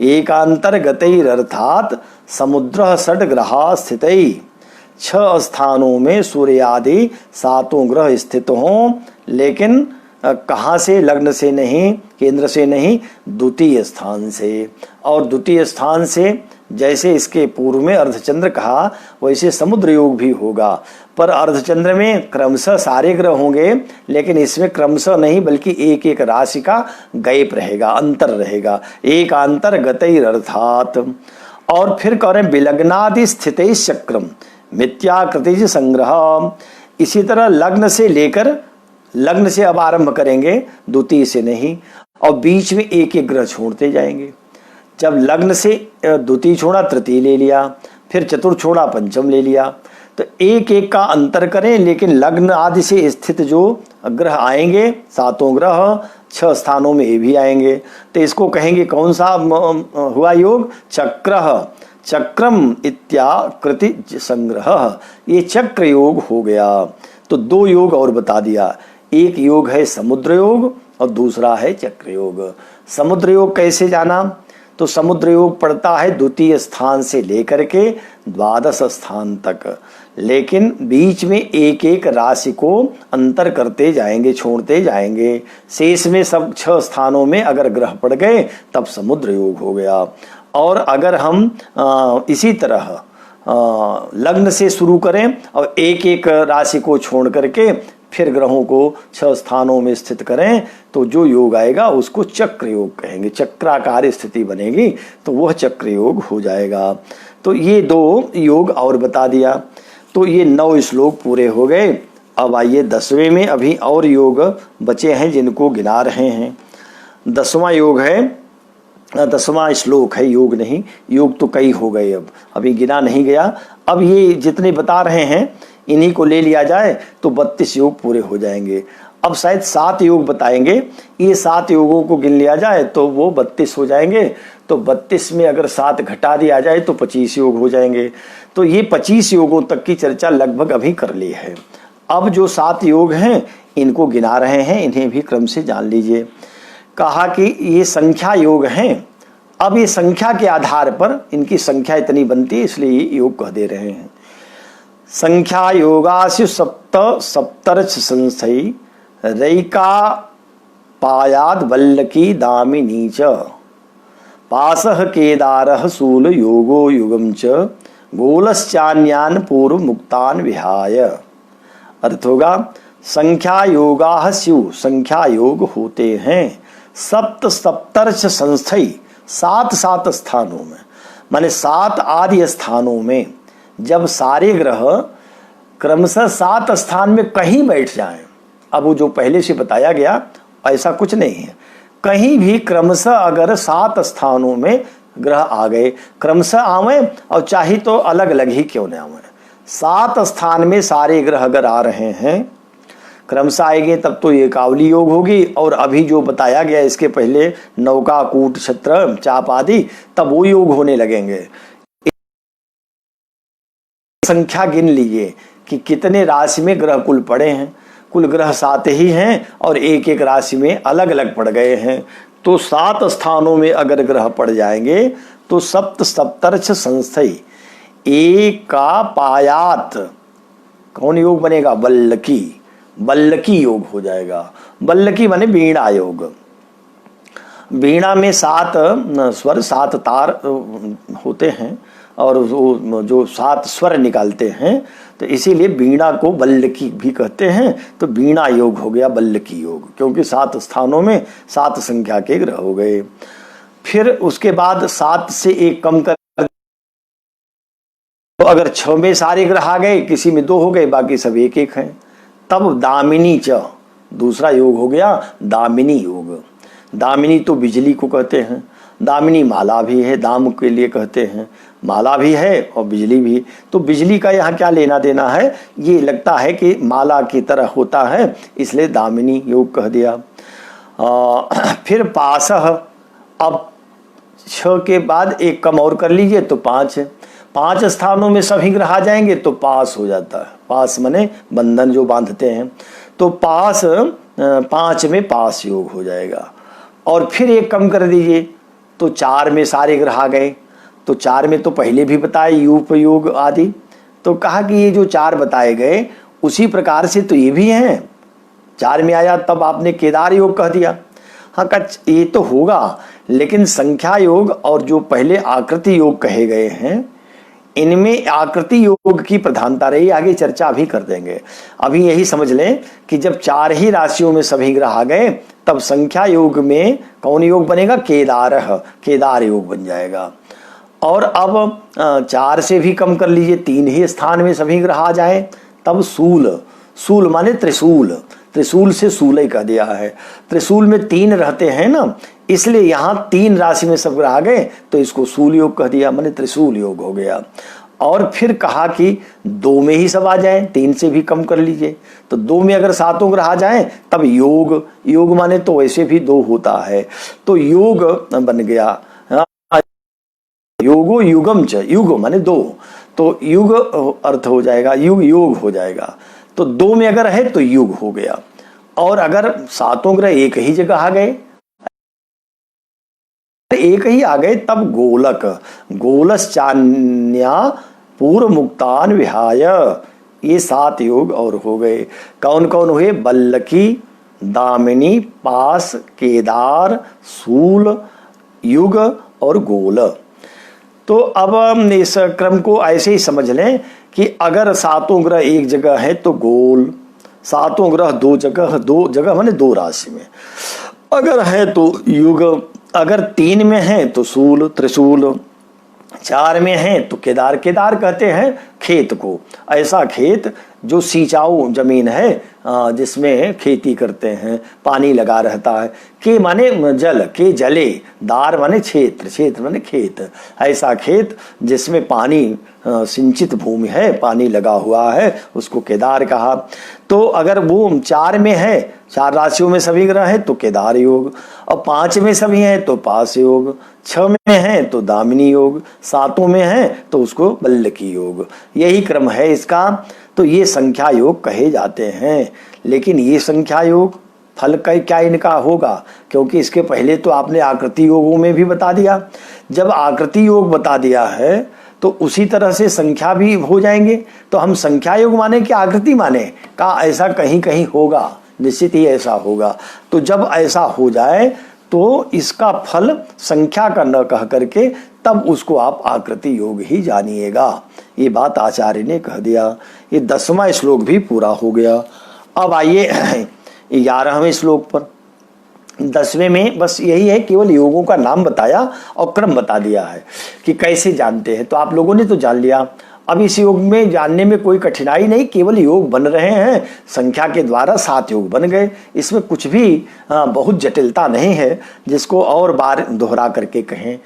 Speaker 1: एकांतर्गतैर अर्थात समुद्र षड ग्रहा स्थितै, 6 स्थानों में सूर्य आदि 7 ग्रह स्थित हों, लेकिन कहाँ से? लग्न से नहीं, केंद्र से नहीं, द्वितीय स्थान से। और द्वितीय स्थान से जैसे इसके पूर्व में अर्धचंद्र कहा वैसे समुद्र योग भी होगा, पर अर्धचंद्र में क्रमशः सारे ग्रह होंगे, लेकिन इसमें क्रमशः नहीं बल्कि एक एक राशि का गैप रहेगा, अंतर रहेगा। एक अंतर्गतैर अर्थात। और फिर कह रहे हैं विलग्नादि स्थितै चक्रम मिथ्याकृतिज संग्रह। इसी तरह लग्न से लेकर, लग्न से अब आरंभ करेंगे, द्वितीय से नहीं, और बीच में एक एक ग्रह छोड़ते जाएंगे। जब लग्न से द्वितीय छोड़ा तृतीय ले लिया, फिर चतुर्थ छोड़ा पंचम ले लिया, तो एक एक का अंतर करें, लेकिन लग्न आदि से स्थित जो ग्रह आएंगे 7 ग्रह 6 स्थानों में ये भी आएंगे, तो इसको कहेंगे कौन सा हुआ योग? चक्र, चक्रम इत्याकृति संग्रह, ये चक्र योग हो गया। तो 2 योग और बता दिया, एक योग है समुद्र योग और दूसरा है चक्र योग। समुद्र योग कैसे जाना? तो समुद्र योग पड़ता है द्वितीय स्थान से लेकर के 12 स्थान तक, लेकिन बीच में एक एक राशि को अंतर करते जाएंगे, छोड़ते जाएंगे। शेष में सब 6 स्थानों में अगर ग्रह पड़ गए तब समुद्र योग हो गया। और अगर हम इसी तरह लग्न से शुरू करें और एक एक राशि को छोड़ करके फिर ग्रहों को 6 स्थानों में स्थित करें तो जो योग आएगा उसको चक्र योग कहेंगे। चक्राकार स्थिति बनेगी तो वह चक्र योग हो जाएगा। तो ये 2 योग और बता दिया। तो ये 9 श्लोक पूरे हो गए। अब आइए 10वें में अभी और योग बचे हैं जिनको गिना रहे हैं। 10वां योग है, 10वां श्लोक है, योग नहीं, योग तो कई हो गए, अब अभी गिना नहीं गया। अब ये जितने बता रहे हैं इन्हीं को ले लिया जाए तो 32 योग पूरे हो जाएंगे। अब शायद 7 योग बताएंगे, ये 7 योगों को गिन लिया जाए तो वो 32 हो जाएंगे। तो 32 में अगर 7 घटा दिया जाए तो 25 योग हो जाएंगे। तो ये 25 योगों तक की चर्चा लगभग अभी कर ली है। अब जो 7 योग हैं इनको गिना रहे हैं, इन्हें भी क्रम से जान लीजिए। कहा कि ये संख्या योग हैं। अब ये संख्या के आधार पर इनकी संख्या इतनी बनती है इसलिए ये योग कह दे रहे हैं। संख्या योगासु सप्त सप्तर्च संस्थई रैका पायाद वल्लकी दामिनी च पासह केदारः शूल योगो युगम च गोलश्चान्यान पूर्व मुक्तान विहाय। अर्थ होगा संख्या योगा स्यु, संख्या योग होते हैं। सप्त सप्तर्च संस्थई, 7 स्थानों में, माने 7 आदि स्थानों में जब सारे ग्रह क्रमशः 7 स्थान में कहीं बैठ जाएं। अब वो जो पहले से बताया गया ऐसा कुछ नहीं है, कहीं भी क्रमशः अगर 7 स्थानों में ग्रह आ गए, क्रमशः आवे और चाहे तो अलग अलग ही क्यों न आवे, 7 स्थान में सारे ग्रह अगर आ रहे हैं क्रमशः आएंगे तब तो ये कावली योग होगी। और अभी जो बताया गया इसके पहले नौका, कूट, छत्र, चाप आदि, तब वो योग होने लगेंगे। संख्या गिन लीजिए कि कितने राशि में ग्रह कुल पड़े हैं। कुल ग्रह 7 ही हैं और एक एक राशि में अलग अलग पड़ गए हैं। तो 7 स्थानों में अगर ग्रह पड़ जाएंगे तो सप्त सप्तर्ष संस्थई एक का पायात कौन योग बनेगा? बल्लकी, बल्लकी योग हो जाएगा। बल्लकी माने वीणा योग। वीणा में 7 स्वर 7 तार होते हैं और वो जो 7 स्वर निकालते हैं, तो इसीलिए वीणा को बल्लकी भी कहते हैं। तो वीणा योग हो गया बल्लकी योग, क्योंकि 7 स्थानों में 7 संख्या के ग्रह हो गए। फिर उसके बाद 7 से 1 कम कर, तो अगर 6 में सारे ग्रह आ गए, किसी में 2 हो गए, बाकी सब 1 1 हैं, तब दामिनी च दूसरा योग हो गया दामिनी योग। दामिनी तो बिजली को कहते हैं, दामिनी माला भी है, दाम के लिए कहते हैं, माला भी है और बिजली भी। तो बिजली का यहाँ क्या लेना देना है, ये लगता है कि माला की तरह होता है, इसलिए दामिनी योग कह दिया। फिर पासह, अब 6 के बाद 1 कम और कर लीजिए तो 5 है। 5 स्थानों में सभी ग्रह आ जाएंगे तो पास हो जाता है। पास माने बंधन जो बांधते हैं, तो पास 5 में पास योग हो जाएगा। और फिर 1 कम कर दीजिए तो 4 में सारे ग्रह आ गए। तो 4 में तो पहले भी बताए यूप योग आदि, तो कहा कि ये जो 4 बताए गए उसी प्रकार से तो ये भी हैं। 4 में आया तब आपने केदार योग कह दिया। हाँ, ये तो होगा, लेकिन संख्या योग और जो पहले आकृति योग कहे गए हैं, इनमें आकृति योग की प्रधानता रही। आगे चर्चा भी कर देंगे। अभी यही समझ लें कि जब 4 ही राशियों में सभी ग्रह आ गए तब संख्या योग में कौन योग बनेगा? केदार, केदार योग बन जाएगा। और अब 4 से भी कम कर लीजिए, 3 ही स्थान में सभी ग्रह आ जाए तब सूल, सूल माने त्रिशूल, त्रिशूल से सूल कह दिया है। त्रिशूल में 3 रहते हैं ना, इसलिए यहाँ 3 राशि में सब ग्रह आ गए तो इसको सूल योग कह दिया, माने त्रिशूल योग हो गया। और फिर कहा कि 2 में ही सब आ जाए, 3 से भी कम कर लीजिए। तो 2 में अगर 7 ग्रह आ जाए तब योग, योग माने तो वैसे भी 2 होता है, तो योग बन गया। योगो युगम च, युग माने 2, तो युग अर्थ हो जाएगा, युग योग हो जाएगा। तो 2 में अगर है तो युग हो गया। और अगर 7 ग्रह एक ही जगह आ गए, एक ही आ गए, तब गोलक, गोलस चान्या पूर्व मुक्तान विहाय, ये 7 योग और हो गए। कौन कौन हुए? बल्लकी, दामिनी, पास, केदार, सूल, युग और गोल। तो अब हम इस क्रम को ऐसे ही समझ लें कि अगर 7 ग्रह एक जगह है तो गोल, 7 ग्रह 2 जगह माने 2 राशि में अगर है तो युग, अगर 3 में है तो सूल, त्रिशूल, 4 में है तो केदार। केदार कहते हैं खेत को, ऐसा खेत जो सिंचाऊ जमीन है, जिसमें खेती करते हैं, पानी लगा रहता है। के माने जल, के जले, दार माने क्षेत्र, क्षेत्र माने खेत, ऐसा खेत जिसमें पानी सिंचित भूमि है, पानी लगा हुआ है, उसको केदार कहा। तो अगर वो 4 में है, 4 राशियों में सभी ग्रह है तो केदार योग, और 5 में सभी हैं तो पास योग, 6 में है तो दामिनी योग, 7 में है तो उसको बल्लकी योग। यही क्रम है इसका। तो ये संख्या योग कहे जाते हैं। लेकिन ये संख्या योग फल का क्या इनका होगा? क्योंकि इसके पहले तो आपने आकृति योगों में भी बता दिया। जब आकृति योग बता दिया है तो उसी तरह से संख्या भी हो जाएंगे। तो हम संख्या योग माने कि आकृति माने? का ऐसा कहीं कहीं होगा, निश्चित ही ऐसा होगा। तो जब ऐसा हो जाए तो इसका फल संख्या का न कह करके तब उसको आप आकृति योग ही जानिएगा। ये बात आचार्य ने कह दिया। ये 10वां श्लोक भी पूरा हो गया। अब आइए 11वें श्लोक पर। 10वें में बस यही है, केवल योगों का नाम बताया और क्रम बता दिया है कि कैसे जानते हैं। तो आप लोगों ने तो जान लिया। अब इस योग में जानने में कोई कठिनाई नहीं, केवल योग बन रहे हैं, संख्या के द्वारा 7 योग बन गए, इसमें कुछ भी बहुत जटिलता नहीं है जिसको और बार दोहरा करके कहें।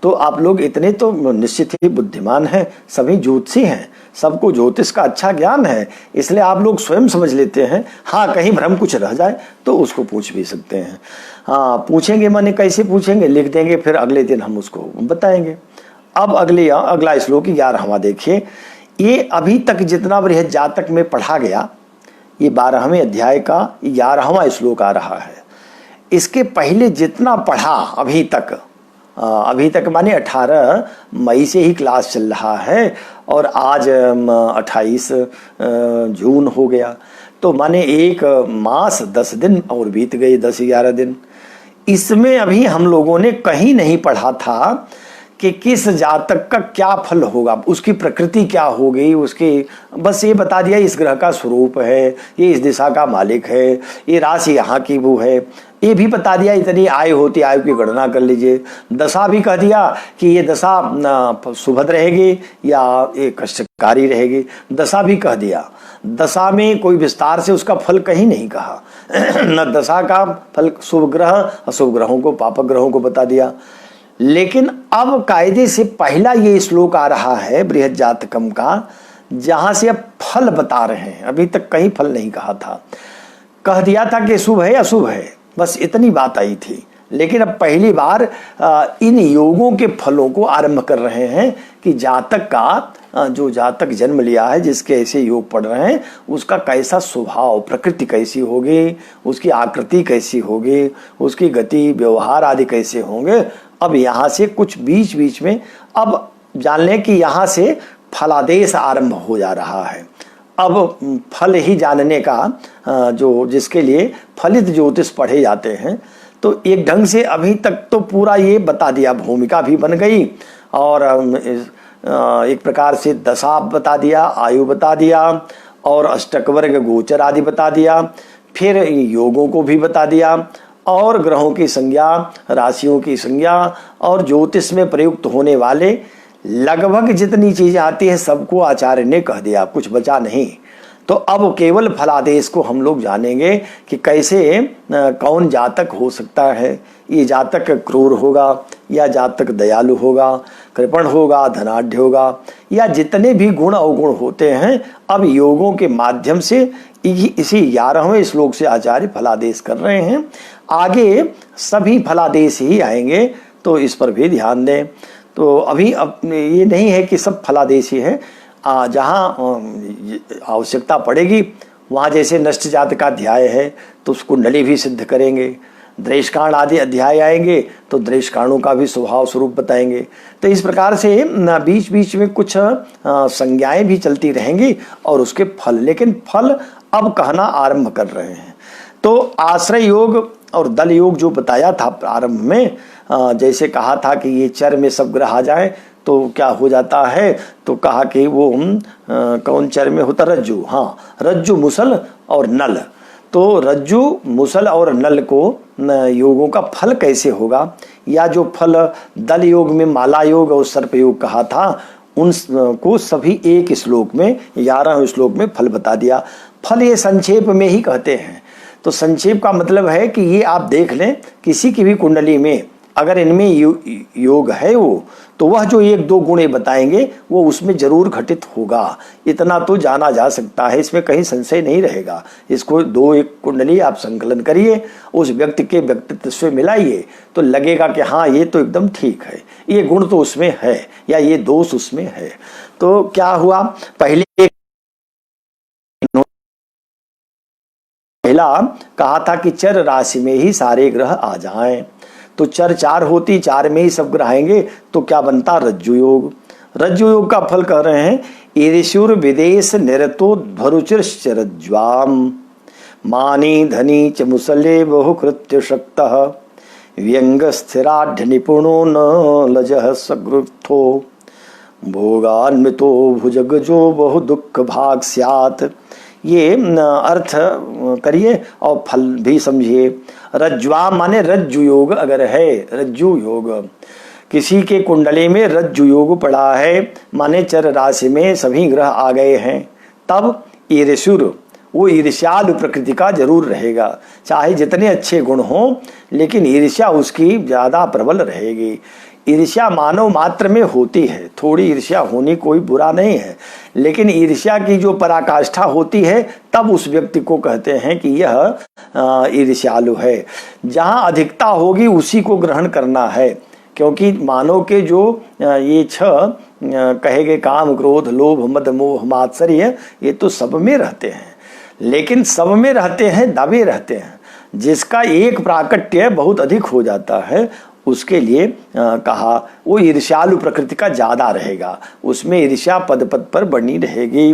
Speaker 1: तो आप लोग इतने तो निश्चित ही बुद्धिमान हैं, सभी ज्योतिषी हैं, सबको ज्योतिष का अच्छा ज्ञान है, इसलिए आप लोग स्वयं समझ लेते हैं। हाँ, कहीं भ्रम कुछ रह जाए तो उसको पूछ भी सकते हैं। हाँ, पूछेंगे माने कैसे पूछेंगे, लिख देंगे, फिर अगले दिन हम उसको बताएंगे। अब अगला श्लोक 11वां देखिए। ये अभी तक जितना बृहद जातक में पढ़ा गया, ये 12वें अध्याय का 11वां श्लोक आ रहा है। इसके पहले जितना पढ़ा अभी तक माने 18 मई से ही क्लास चल रहा है और आज 28 जून हो गया, तो माने 1 मास 10 दिन और बीत गए, 10-11 दिन। इसमें अभी हम लोगों ने कहीं नहीं पढ़ा था कि किस जातक का क्या फल होगा, उसकी प्रकृति क्या होगी, उसकी बस ये बता दिया इस ग्रह का स्वरूप है, ये इस दिशा का मालिक है, ये राशि यहाँ की वो है, ये भी बता दिया इतनी आयु होती, आयु की गणना कर लीजिए। दशा भी कह दिया कि ये दशा सुभद रहेगी या ये कष्टकारी रहेगी, दशा भी कह दिया। दशा में कोई विस्तार से उसका फल कहीं नहीं कहा न दशा का फल शुभ ग्रह अशुभ ग्रहों को, पापक ग्रहों को बता दिया। लेकिन अब कायदे से पहला ये श्लोक आ रहा है बृहद जातकम का, जहां से अब फल बता रहे हैं। अभी तक कहीं फल नहीं कहा था, कह दिया था कि शुभ है अशुभ है, बस इतनी बात आई थी। लेकिन अब पहली बार इन योगों के फलों को आरंभ कर रहे हैं कि जातक का जो जातक जन्म लिया है, जिसके ऐसे योग पढ़ रहे हैं, उसका कैसा स्वभाव, प्रकृति कैसी होगी, उसकी आकृति कैसी होगी, उसकी गति व्यवहार आदि कैसे होंगे। अब यहाँ से कुछ बीच बीच में अब जान लें कि यहाँ से फलादेश आरंभ हो जा रहा है। अब फल ही जानने का जो जिसके लिए फलित ज्योतिष पढ़े जाते हैं, तो एक ढंग से अभी तक तो पूरा ये बता दिया, भूमिका भी बन गई और एक प्रकार से दशा बता दिया, आयु बता दिया और अष्टक वर्ग गोचर आदि बता दिया, फिर योगों को भी बता दिया और ग्रहों की संज्ञा, राशियों की संज्ञा और ज्योतिष में प्रयुक्त होने वाले लगभग जितनी चीजें आती हैं सबको आचार्य ने कह दिया, कुछ बचा नहीं। तो अब केवल फलादेश को हम लोग जानेंगे कि कैसे कौन जातक हो सकता है। ये जातक क्रूर होगा या जातक दयालु होगा, कृपण होगा, धनाढ्य होगा, या जितने भी गुण अवगुण होते हैं, अब योगों के माध्यम से इसी 11वें श्लोक से आचार्य फलादेश कर रहे हैं। आगे सभी फलादेश ही आएंगे, तो इस पर भी ध्यान दें। तो अभी अब ये नहीं है कि सब फलादेशी है, जहाँ आवश्यकता पड़ेगी वहाँ जैसे नष्ट जात का अध्याय है तो उस कुंडली भी सिद्ध करेंगे, द्रेषकांड आदि अध्याय आएंगे तो द्रेषकांडों का भी स्वभाव स्वरूप बताएंगे। तो इस प्रकार से बीच बीच में कुछ संज्ञाएं भी चलती रहेंगी और उसके फल, लेकिन फल अब कहना आरंभ कर रहे हैं। तो आश्रय योग और दल योग जो बताया था प्रारंभ में, जैसे कहा था कि ये चर में सब ग्रह आ जाए तो क्या हो जाता है, तो कहा कि वो कौन चर में होता, रज्जु, हाँ रज्जु मुसल और नल। तो रज्जु मुसल और नल को योगों का फल कैसे होगा, या जो फल दल योग में माला योग और सर्प योग कहा था उनको सभी एक श्लोक में 11वें श्लोक में फल बता दिया। फल ये संक्षेप में ही कहते हैं, तो संक्षेप का मतलब है कि ये आप देख लें किसी की भी कुंडली में अगर इनमें योग है वो, तो वह जो 1-2 गुणे बताएंगे वो उसमें जरूर घटित होगा, इतना तो जाना जा सकता है, इसमें कहीं संशय नहीं रहेगा। इसको 2-1 कुंडली आप संकलन करिए, उस व्यक्ति के व्यक्तित्व से मिलाइए तो लगेगा कि हाँ ये तो एकदम ठीक है, ये गुण तो उसमें है या ये दोष उसमें है। तो क्या हुआ, पहला कहा था कि चर राशि में ही सारे ग्रह आ जाएं, तो चर 4 होती, 4 में ही सब ग्रह आएंगे, तो क्या बनता, रज्जु योग। रज्जु योग का फल कह रहे हैं, ईरिशुर विदेश निरतो ध्वरुचिरज्वाम मानी धनी च मुसले बहुकृत्य शक्तः व्यंग स्थिराढ्य निपुणो न लजः सगृथो भोगान्वितो भुजगजो बहु दुख भाग स्यात्। ये अर्थ करिए और फल भी समझिए। रज्ज्वा माने रज्जु योग अगर है, रज्जु योग किसी के कुंडली में रज्जु योग पड़ा है, माने चर राशि में सभी ग्रह आ गए हैं, तब ईर्ष्युर, वो ईर्ष्यालु प्रकृति का जरूर रहेगा। चाहे जितने अच्छे गुण हों, लेकिन ईर्ष्या उसकी ज़्यादा प्रबल रहेगी। ईर्ष्या मानव मात्र में होती है, थोड़ी ईर्ष्या होनी कोई बुरा नहीं है, लेकिन ईर्ष्या की जो पराकाष्ठा होती है तब उस व्यक्ति को कहते हैं कि यह ईर्ष्यालु है। जहाँ अधिकता होगी उसी को ग्रहण करना है, क्योंकि मानव के जो ये छह कहे गए काम, क्रोध, लोभ, मद, मोह, मात्सर्य, ये तो सब में रहते हैं, लेकिन सब में रहते हैं, दबे रहते हैं। जिसका एक प्राकट्य बहुत अधिक हो जाता है उसके लिए कहा वो ईर्ष्यालु प्रकृति का ज्यादा रहेगा, उसमें ईर्ष्या पद पद पर बनी रहेगी।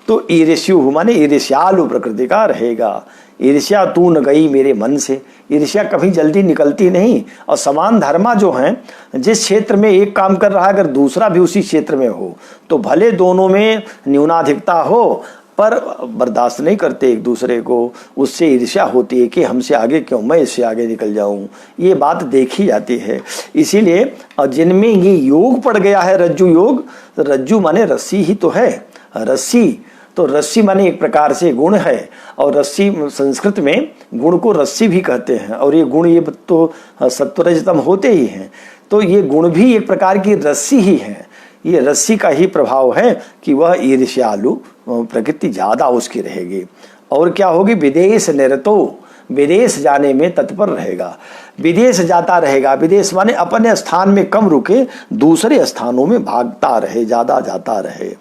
Speaker 1: तो ईर्ष्यु माने ईर्ष्यालु प्रकृति का रहेगा। ईर्ष्या तू न गई मेरे मन से, ईर्ष्या कभी जल्दी निकलती नहीं। और समान धर्मा जो हैं, जिस क्षेत्र में एक काम कर रहा है अगर दूसरा भी उसी क्षेत्र में हो तो भले दोनों में न्यूनाधिकता हो, पर बर्दाश्त नहीं करते एक दूसरे को। उससे ईर्ष्या होती है कि हमसे आगे क्यों, मैं इससे आगे निकल जाऊं, ये बात देखी जाती है। इसीलिए जिनमें ये योग पड़ गया है रज्जु योग, रज्जु माने रस्सी ही तो है, रस्सी तो रस्सी माने एक प्रकार से गुण है, और रस्सी संस्कृत में गुण को रस्सी भी कहते हैं, और ये गुण ये तो सत्वरजतम होते ही हैं, तो ये गुण भी एक प्रकार की रस्सी ही है। ये रस्सी का ही प्रभाव है कि वह ईर्ष्यालु प्रकृति ज्यादा उसकी रहेगी। और क्या होगी, विदेश निरतो, विदेश जाने में तत्पर रहेगा, विदेश जाता रहेगा। विदेश माने अपने स्थान में कम रुके, दूसरे स्थानों में भागता रहे, ज्यादा जाता रहे।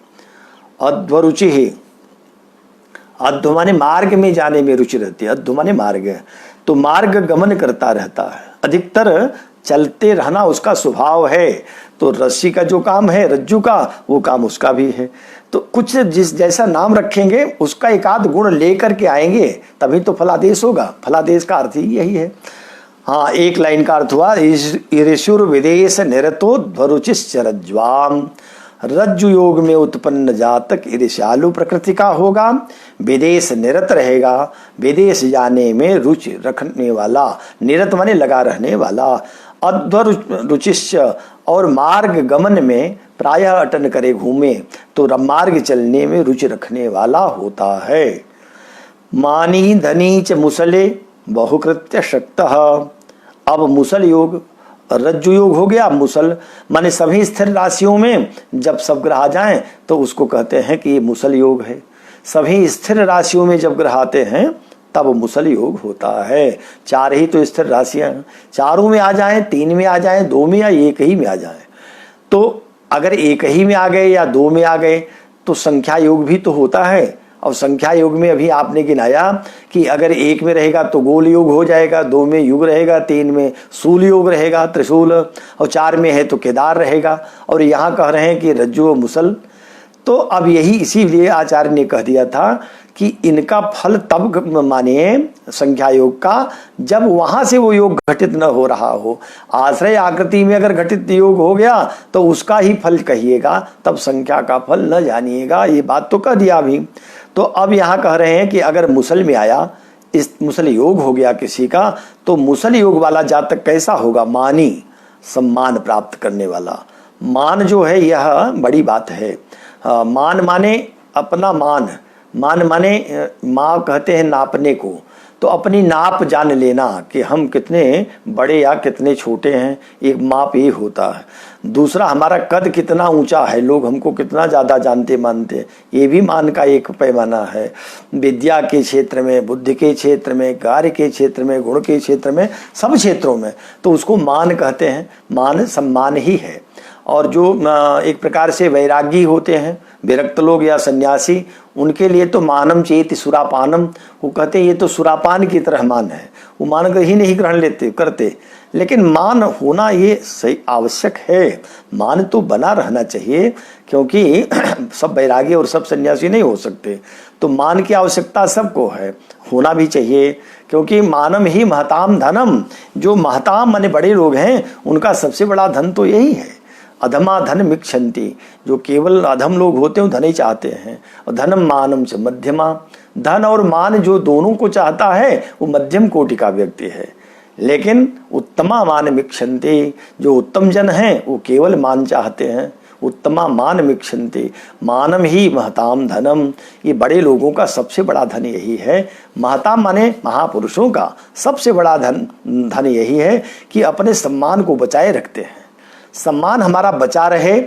Speaker 1: अध्वरुचि ही, अध्व माने मार्ग में जाने में रुचि रहती है, अध्व माने मार्ग, तो मार्ग गमन करता रहता है, अधिकतर चलते रहना उसका स्वभाव है। तो रस्सी का जो काम है रज्जु का, वो काम उसका भी है। तो कुछ जिस जैसा नाम रखेंगे उसका एक आध गुण लेकर के आएंगे तभी तो फलादेश होगा। फलादेश का अर्थ ही यही है। हाँ, एक लाइन का अर्थ हुआ ईर्ष्युर विदेश निरतो ध्वरुचिश्च रज्ज्वाम। रज्जु योग में उत्पन्न जातक ईर्ष्यालु प्रकृति का होगा, विदेश निरत रहेगा, विदेश जाने में रुचि रखने वाला, निरत माने लगा रहने वाला। अध्वरुचिश्च, और मार्ग गमन में प्रायः अटन करे घूमे, तो मार्ग चलने में रुचि रखने वाला होता है। मानी धनी च मुसले बहुकृत्य शक्तः। अब मुसल योग, रज्जु योग हो गया। मुसल माने सभी स्थिर राशियों में जब सब ग्रह आ जाएं तो उसको कहते हैं कि ये मुसल योग है। सभी स्थिर राशियों में जब ग्रह आते हैं तब मुसल योग होता है। चार ही तो स्थिर राशियां हैं, चारों में आ जाएं, तीन में आ जाएं, दो में या एक ही में आ जाएं। तो अगर एक ही में आ गए या दो में आ गए तो संख्या योग भी तो होता है। और संख्या योग में अभी आपने गिनाया कि अगर एक में रहेगा तो गोल योग हो जाएगा, दो में युग रहेगा, तीन में सूल योग रहेगा, त्रिशूल, और चार में है तो केदार रहेगा, और यहाँ कह रहे हैं कि रज्जु और मुसल। तो अब यही इसीलिए आचार्य ने कह दिया था कि इनका फल तब मानिए संख्या योग का जब वहां से वो योग घटित न हो रहा हो। आश्रय आकृति में अगर घटित योग हो गया तो उसका ही फल कहिएगा, तब संख्या का फल न जानिएगा। ये बात तो कह दिया अभी। तो अब यहाँ कह रहे हैं कि अगर मुसल में आया, इस मुसल योग हो गया किसी का, तो मुसल योग वाला जातक कैसा होगा, मानी, सम्मान प्राप्त करने वाला। मान जो है यह बड़ी बात है। मान माने अपना मान, मान माने माँ कहते हैं नापने को, तो अपनी नाप जान लेना कि हम कितने बड़े या कितने छोटे हैं, एक माप ये होता है। दूसरा हमारा कद कितना ऊंचा है, लोग हमको कितना ज़्यादा जानते मानते, ये भी मान का एक पैमाना है। विद्या के क्षेत्र में, बुद्धि के क्षेत्र में, कार्य के क्षेत्र में, गुण के क्षेत्र में, सब क्षेत्रों में तो उसको मान कहते हैं। मान सम्मान ही है। और जो एक प्रकार से वैरागी होते हैं, विरक्त लोग या सन्यासी, उनके लिए तो मानम चेत सुरापानम, वो कहते हैं ये तो सुरापान की तरह मान है, वो मान ही नहीं ग्रहण लेते करते। लेकिन मान होना ये सही आवश्यक है, मान तो बना रहना चाहिए, क्योंकि सब वैरागी और सब सन्यासी नहीं हो सकते। तो मान की आवश्यकता सबको है, होना भी चाहिए, क्योंकि मानम ही महताम धनम। जो महताम माने बड़े लोग हैं उनका सबसे बड़ा धन तो यही है। अधमा धन मिक्षन्ति, जो केवल अधम लोग होते हैं धन ही चाहते हैं। और धनम मानम च मध्यमा, धन और मान जो दोनों को चाहता है वो मध्यम कोटि का व्यक्ति है। लेकिन उत्तमा मान मिक्षन्ते, जो उत्तम जन हैं वो केवल मान चाहते हैं। उत्तमा मान मिक्षन्ते, मानम ही महताम धनम, ये बड़े लोगों का सबसे बड़ा धन यही है। महताम माने महापुरुषों का सबसे बड़ा धन यही है कि अपने सम्मान को बचाए रखते हैं। सम्मान हमारा बचा रहे,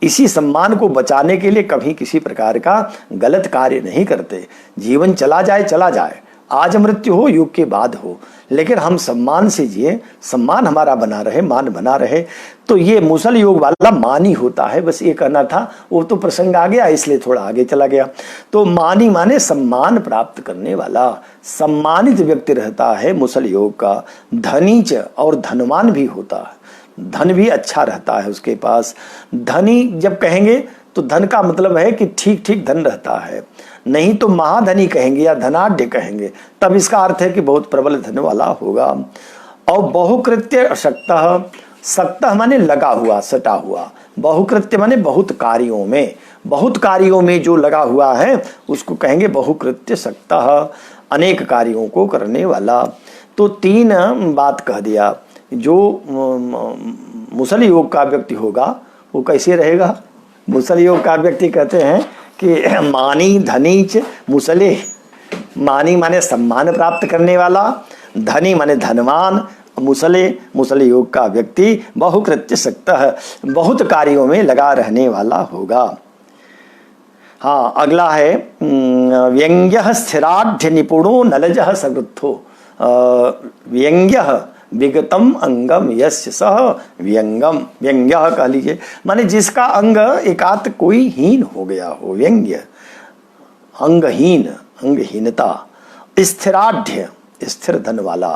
Speaker 1: इसी सम्मान को बचाने के लिए कभी किसी प्रकार का गलत कार्य नहीं करते। जीवन चला जाए, आज मृत्यु हो युग के बाद हो, लेकिन हम सम्मान से जिए, सम्मान हमारा बना रहे, मान बना रहे। तो ये मुसल योग वाला मानी होता है। बस ये कहना था, वो तो प्रसंग आ गया इसलिए थोड़ा आगे चला गया। तो मानी माने सम्मान प्राप्त करने वाला, सम्मानित व्यक्ति रहता है मुसल योग का। धनीच और धनवान भी होता है, धन भी अच्छा रहता है उसके पास। धनी जब कहेंगे तो धन का मतलब है कि ठीक ठीक धन रहता है, नहीं तो महाधनी कहेंगे या धनाढ्य कहेंगे, तब इसका अर्थ है कि बहुत प्रबल धन वाला होगा। और बहुकृत्य शक्तः, शक्तः माने लगा हुआ, सटा हुआ। बहुकृत्य माने बहुत कार्यों में, बहुत कार्यों में जो लगा हुआ है उसको कहेंगे बहुकृत्य शक्तः, अनेक कार्यों को करने वाला। तो 3 बात कह दिया। जो मुसल योग का व्यक्ति होगा वो कैसे रहेगा? मुसल योग का व्यक्ति कहते हैं कि मानी धनीच मुसले, मानी माने सम्मान प्राप्त करने वाला, धनी माने धनवान, मुसल योग का व्यक्ति बहुकृत्य शक्तः, बहुत कार्यों में लगा रहने वाला होगा। हाँ, अगला है व्यंग्य स्थिराढ्य निपुणो नलजः सकृत्थो। व्यंग्य विगतम अंगम यस्य सह व्यंगम, व्यंग्य कह लीजिए माने जिसका अंग एकात कोई हीन हो गया हो, व्यंग्य अंगहीन, अंगहीनता। स्थिराढ्य, स्थिर धन वाला।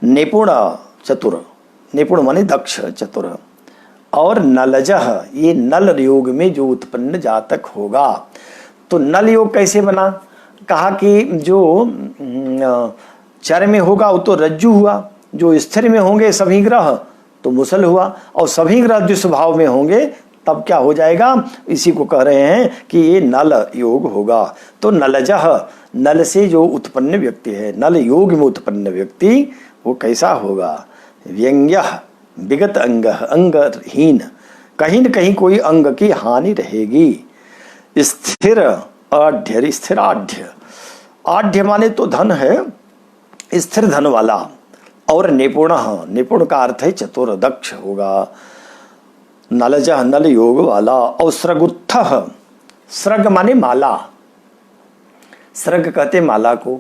Speaker 1: निपुण चतुर, निपुण माने दक्ष चतुर। और नलजह, ये नल योग में जो उत्पन्न जातक होगा। तो नल योग कैसे बना? कहा कि जो चर में होगा वो तो रज्जु हुआ, जो स्थिर में होंगे सभी ग्रह तो मुसल हुआ, और सभी ग्रह जिस भाव में होंगे तब क्या हो जाएगा? इसी को कह रहे हैं कि ये नल योग होगा। तो नलजह, नल से जो उत्पन्न व्यक्ति है, नल योग में उत्पन्न व्यक्ति वो कैसा होगा? व्यंग्य विगत अंग, अंगहीन, कहीं न कहीं कोई अंग की हानि रहेगी। स्थिर आढ्य, स्थिराढ्य, आढ्य माने तो धन है, स्थिर धन वाला। और निपुण, निपुण का अर्थ है चतुर, दक्ष होगा। नलजह, नल योग वाला। और स्रगुत्थः, स्रग माने माला, स्रग कहते माला को।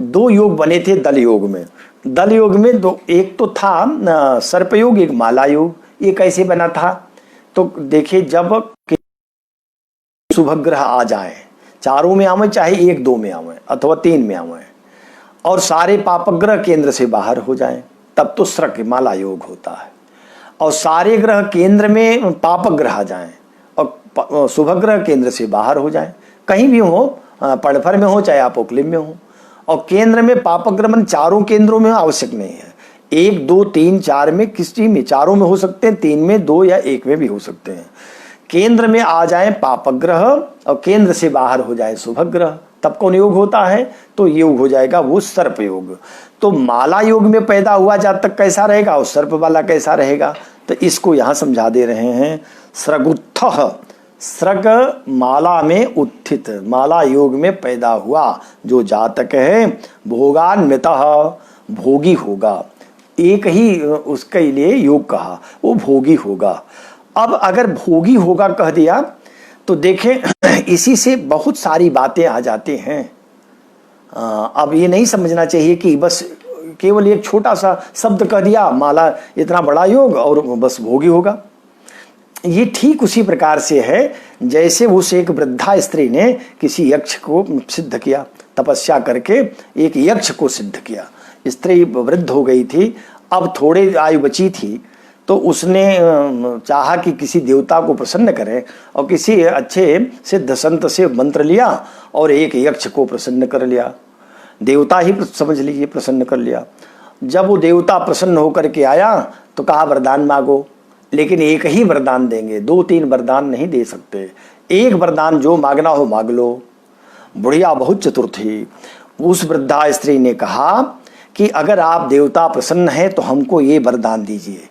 Speaker 1: 2 योग बने थे दल योग में। दल योग में दो, एक तो था सर्प योग, एक माला योग। ये कैसे बना था? तो देखिए, जब शुभ ग्रह आ जाए, 4 में आवे, चाहे 1 2 में आवे अथवा 3 में आवे, और सारे पापग्रह केंद्र से बाहर हो जाएं, तब तो स्रक माला योग होता है। और सारे ग्रह केंद्र में पापग्रह आ जाएं और शुभ ग्रह केंद्र से बाहर हो जाएं, कहीं भी हो, पड़फर में हो चाहे अपोक्लिप में हो। और केंद्र में पापग्रह मन 4 केंद्रों में आवश्यक नहीं है, 1 2 3 4 में, किसी में 4 में हो सकते हैं, 3 में, 2 या 1 में भी हो सकते हैं। केंद्र में आ जाए पापग्रह और केंद्र से बाहर हो जाए शुभ ग्रह, तब कौन योग होता है? तो योग हो जाएगा वो सर्प योग। तो माला योग में पैदा हुआ जातक कैसा रहेगा और सर्प वाला कैसा रहेगा? तो इसको यहां समझा दे रहे हैं। स्रगुत्थः, स्रग माला में उत्थित, माला योग में पैदा हुआ जो जातक है, भोगान्वितः, भोगी होगा। एक ही उसके लिए योग कहा, वो भोगी होगा। अब अगर भोगी होगा कह दिया तो देखें, इसी से बहुत सारी बातें आ जाती हैं। अब ये नहीं समझना चाहिए कि बस केवल एक छोटा सा शब्द कह दिया, माला इतना बड़ा योग और बस भोगी होगा। ये ठीक उसी प्रकार से है जैसे उस एक वृद्धा स्त्री ने किसी यक्ष को सिद्ध किया, तपस्या करके एक यक्ष को सिद्ध किया। स्त्री वृद्ध हो गई थी, अब थोड़े आयु बची थी, तो उसने चाहा कि किसी देवता को प्रसन्न करे और किसी अच्छे सिद्ध संत से मंत्र लिया और एक यक्ष को प्रसन्न कर लिया। देवता ही समझ लीजिए प्रसन्न कर लिया। जब वो देवता प्रसन्न होकर के आया तो कहा वरदान मांगो, लेकिन एक ही वरदान देंगे, 2-3 वरदान नहीं दे सकते। एक वरदान जो मांगना हो मांग लो। बुढ़िया बहुत चतुर थी। उस वृद्धा स्त्री ने कहा कि अगर आप देवता प्रसन्न हैं तो हमको ये वरदान दीजिए।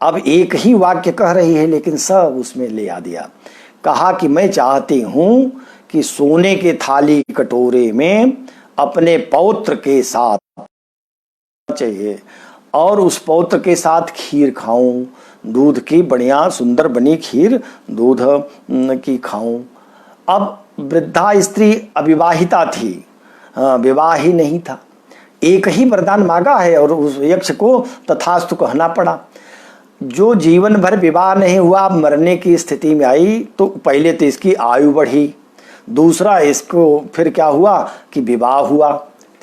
Speaker 1: अब एक ही वाक्य कह रही है लेकिन सब उसमें ले आ दिया। कहा कि मैं चाहती हूं कि सोने के थाली कटोरे में अपने पौत्र के साथ चाहिए और उस पौत्र के साथ खीर खाऊं, दूध की बढ़िया सुंदर बनी खीर दूध की खाऊं। अब वृद्धा स्त्री अविवाहिता थी, विवाह ही नहीं था, एक ही वरदान मांगा है और उस यक्ष को तथास्तु कहना पड़ा। जो जीवन भर विवाह नहीं हुआ, मरने की स्थिति में आई, तो पहले तो इसकी आयु बढ़ी, दूसरा इसको फिर क्या हुआ कि विवाह हुआ,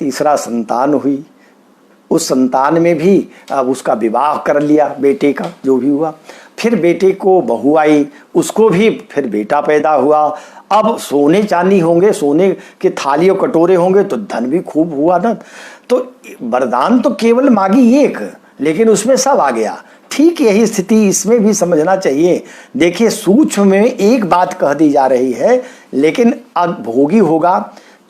Speaker 1: तीसरा संतान हुई, उस संतान में भी अब उसका विवाह कर लिया बेटे का जो भी हुआ, फिर बेटे को बहू आई, उसको भी फिर बेटा पैदा हुआ। अब सोने चांदी होंगे, सोने के थाली और कटोरे होंगे तो धन भी खूब हुआ ना। तो वरदान तो केवल मांगी एक, लेकिन उसमें सब आ गया। ठीक यही स्थिति इसमें भी समझना चाहिए। देखिए सूक्ष्म में एक बात कह दी जा रही है, लेकिन अब भोगी होगा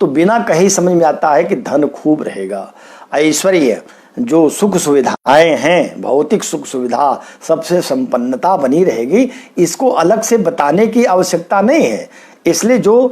Speaker 1: तो बिना कहीं समझ में आता है कि धन खूब रहेगा, ऐश्वर्य, जो सुख सुविधाएं हैं, भौतिक सुख सुविधा, सबसे संपन्नता बनी रहेगी। इसको अलग से बताने की आवश्यकता नहीं है। इसलिए जो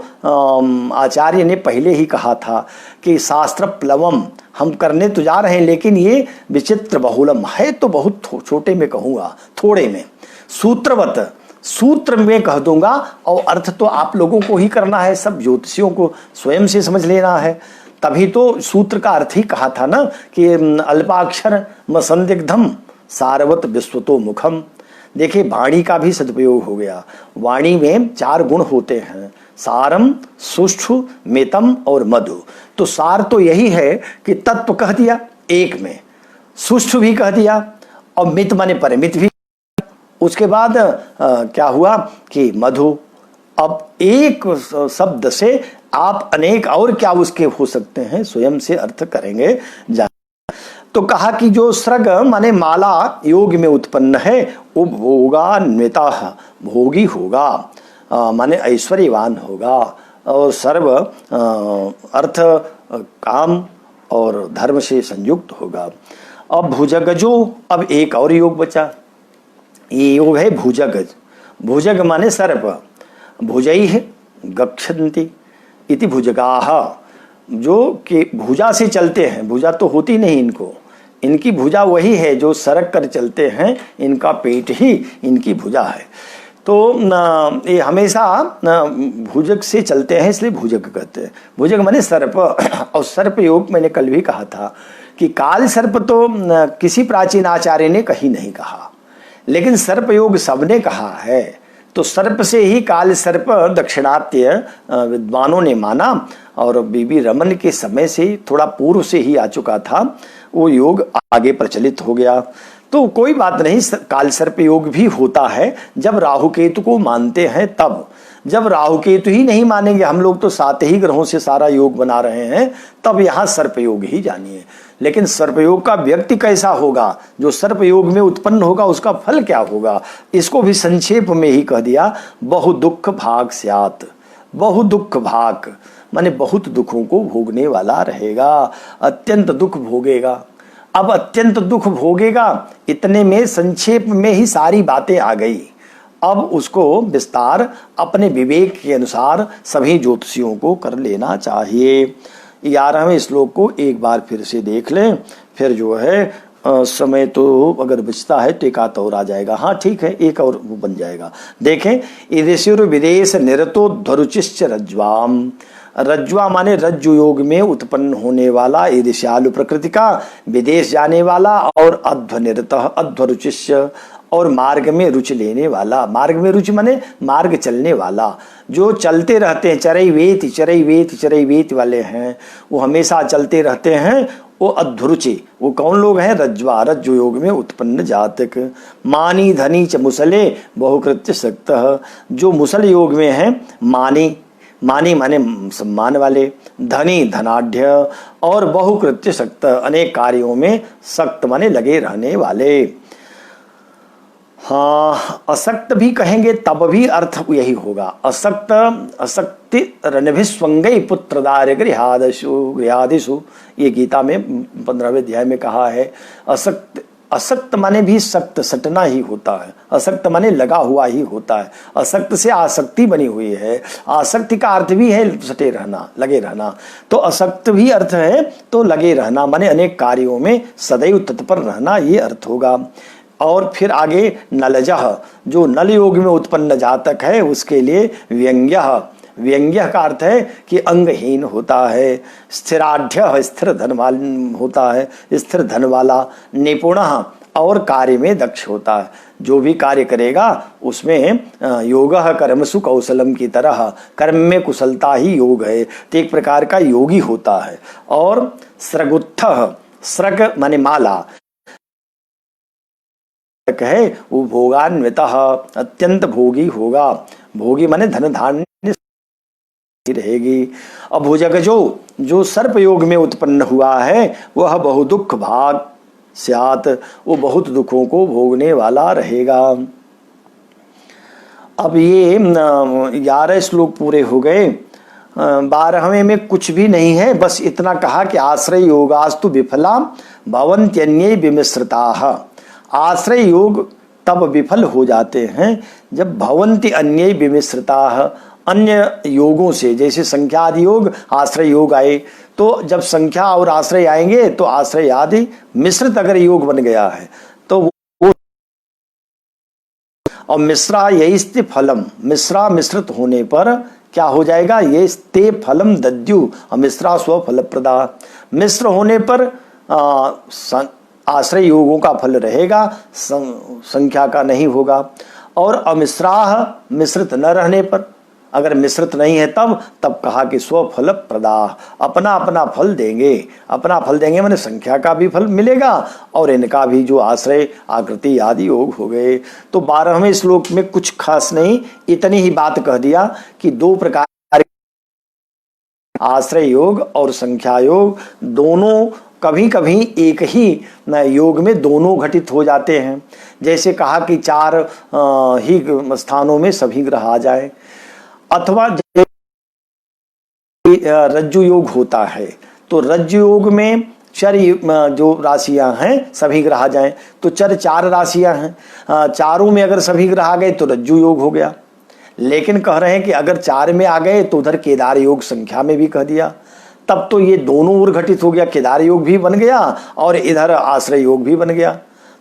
Speaker 1: आचार्य ने पहले ही कहा था कि शास्त्र प्लवम हम करने तो जा रहे हैं, लेकिन ये विचित्र बहुलम है, तो बहुत छोटे में कहूँगा, थोड़े में सूत्रवत, सूत्र में कह दूंगा और अर्थ तो आप लोगों को ही करना है, सब ज्योतिषियों को स्वयं से समझ लेना है। तभी तो सूत्र का अर्थ ही कहा था ना कि अल्पाक्षर मसंदिग्धम सारवत विश्वतो मुखम। देखिए वाणी का भी सदुपयोग हो गया। वाणी में 4 गुण होते हैं, सारम, सुष्ठु, मितम और मधु। तो सार तो यही है कि तत्व कह दिया एक में, सुष्ठु भी कह दिया और मित माने परिमित भी। उसके बाद क्या हुआ कि मधु। अब एक शब्द से आप अनेक और क्या उसके हो सकते हैं, स्वयं से अर्थ करेंगे। तो कहा कि जो स्रग माने माला योग में उत्पन्न है वो भोगान्विता, भोगी होगा, माने ऐश्वर्यवान होगा और सर्व अर्थ काम और धर्म से संयुक्त होगा। अब भुजगजो, अब एक और योग बचा, ये योग है भुजगज। भुजग माने सर्प, भुजैः गच्छन्ति इति भुजगाः, जो कि भुजा से चलते हैं, भुजा तो होती नहीं इनको, इनकी भुजा वही है जो सरक कर चलते हैं, इनका पेट ही इनकी भुजा है। तो ये हमेशा भुजग से चलते हैं इसलिए भुजग कहते हैं। भुजग माने सर्प। और सर्प योग मैंने कल भी कहा था कि काल सर्प तो किसी प्राचीन आचार्य ने कहीं नहीं कहा, लेकिन सर्प योग सबने कहा है। तो सर्प से ही काल सर्प दक्षिणात्य विद्वानों ने माना और बीबी रमन के समय से थोड़ा पूर्व से ही आ चुका था, वो योग आगे प्रचलित हो गया। तो कोई बात नहीं, काल सर्प योग भी होता है जब राहु केतु को मानते हैं तब। जब राहु केतु ही नहीं मानेंगे, हम लोग तो 7 ही ग्रहों से सारा योग बना रहे हैं, तब यहाँ सर्प योग ही जानिए। लेकिन सर्पयोग का व्यक्ति कैसा होगा, जो सर्पयोग में उत्पन्न होगा उसका फल क्या होगा, इसको भी संक्षेप में ही कह दिया। बहु दुख भाग स्यात्, बहु दुख भाग माने बहुत दुखों को भोगने वाला रहेगा, अत्यंत दुख भोगेगा। अब अत्यंत दुख भोगेगा, इतने में संक्षेप में ही सारी बातें आ गई। अब उसको विस्तार अपने विवेक के अनुसार सभी ज्योतिषियों को कर लेना चाहिए। 11वें श्लोक को एक बार फिर से देख लें, फिर जो है समय तो अगर बचता है तो एक आध और आ जाएगा। हाँ ठीक है, एक और वो बन जाएगा। देखें, ईदेशुर विदेश निरतो ध्वरुचिश्च रज्ज्वाम। रज्ज्वा माने रज्जु योग में उत्पन्न होने वाला, ईर्ष्यालु प्रकृति का, विदेश जाने वाला, और अध्वनिरतः अध्वरुचिश्च, और मार्ग में रुचि लेने वाला। मार्ग में रुचि माने मार्ग चलने वाला, जो चलते रहते हैं, चरई वेत वाले हैं, वो हमेशा चलते रहते हैं, वो अध्वरुचि। वो कौन लोग हैं? रज्ज्वा, रज्जु योग में उत्पन्न जातक। मानी धनी च मुसले बहुकृत्य शक्त, जो मुसल योग में हैं, मानी मानी माने सम्मान वाले, धनी धनाढ़, और बहुकृत्य शक्त अनेक कार्यों में सक्त माने लगे रहने वाले। हाँ, अशक्त भी कहेंगे तब भी अर्थ यही होगा। अशक्त अशक्ति रणभिस्वंगई पुत्रदार गृहादिषु, ये गीता में 15वें अध्याय में कहा है। अशक्त अशक्त माने भी सक्त, सटना ही होता है। अशक्त माने लगा हुआ ही होता है। अशक्त से आसक्ति बनी हुई है। आसक्ति का अर्थ भी है सटे रहना, लगे रहना। तो अशक्त भी अर्थ है तो लगे रहना, माने अनेक कार्यों में सदैव तत्पर रहना, ये अर्थ होगा। और फिर आगे नलजह, जो नल योग में उत्पन्न जातक है उसके लिए व्यंग्य। व्यंग्य का अर्थ है कि अंगहीन होता है। स्थिराढ्य, स्थिर धन वाला होता है, स्थिर धन वाला। निपुण, और कार्य में दक्ष होता है। जो भी कार्य करेगा उसमें योगः कर्मसु कौशलम की तरह, कर्म में कुशलता ही योग है, तो एक प्रकार का योगी होता है। और स्रगुत्थः, स्रग माने माला है, वो भोगान्वितः, अत्यंत भोगी होगा। भोगी माने धन धान्य रहेगी। अब भुजग जो सर्प योग में उत्पन्न हुआ है वह बहु दुख भाग स्यात्, वो बहुत दुखों को भोगने वाला रहेगा। अब ये 11 श्लोक पूरे हो गए। 12वें में कुछ भी नहीं है, बस इतना कहा कि आश्रय योगास्तु विफला भवन्त्यन्ये विमिश्रिताः। आश्रय योग तब विफल हो जाते हैं जब भवन्ति अन्ये विमिश्रिताः, अन्य योगों से, जैसे संख्या आदि योग, आश्रय योग आए, तो जब संख्या और आश्रय आएंगे तो आश्रय आदि मिश्रित अगर योग बन गया है तो वो, और मिश्रा यही फलम, मिश्रा मिश्रित होने पर क्या हो जाएगा, ये ते फलम दद्यु, मिश्रा स्व फल प्रदा। मिश्र होने पर आश्रय योगों का फल रहेगा, संख्या का नहीं होगा। और अमिश्राह, मिश्रित न रहने पर, अगर मिश्रित नहीं है तब कहा कि स्वफल प्रदा, अपना अपना फल देंगे। अपना फल देंगे माने संख्या का भी फल मिलेगा और इनका भी, जो आश्रय आकृति आदि योग हो गए। तो 12वें श्लोक में कुछ खास नहीं, इतनी ही बात कह दिया कि दो प्रकार आश्रय योग और संख्या योग दोनों कभी कभी एक ही योग में दोनों घटित हो जाते हैं। जैसे कहा कि 4 ही स्थानों में सभी ग्रह आ जाए, अथवा रज्जु योग होता है तो रज्जु योग में चर जो राशियां हैं सभी ग्रह आ जाएं, तो चर 4 राशियां हैं, चारों में अगर सभी ग्रह आ गए तो रज्जु योग हो गया। लेकिन कह रहे हैं कि अगर 4 में आ गए तो उधर केदार योग संख्या में भी कह दिया, तब तो ये दोनों ओर घटित हो गया, केदार योग भी बन गया और इधर आश्रय योग भी बन गया।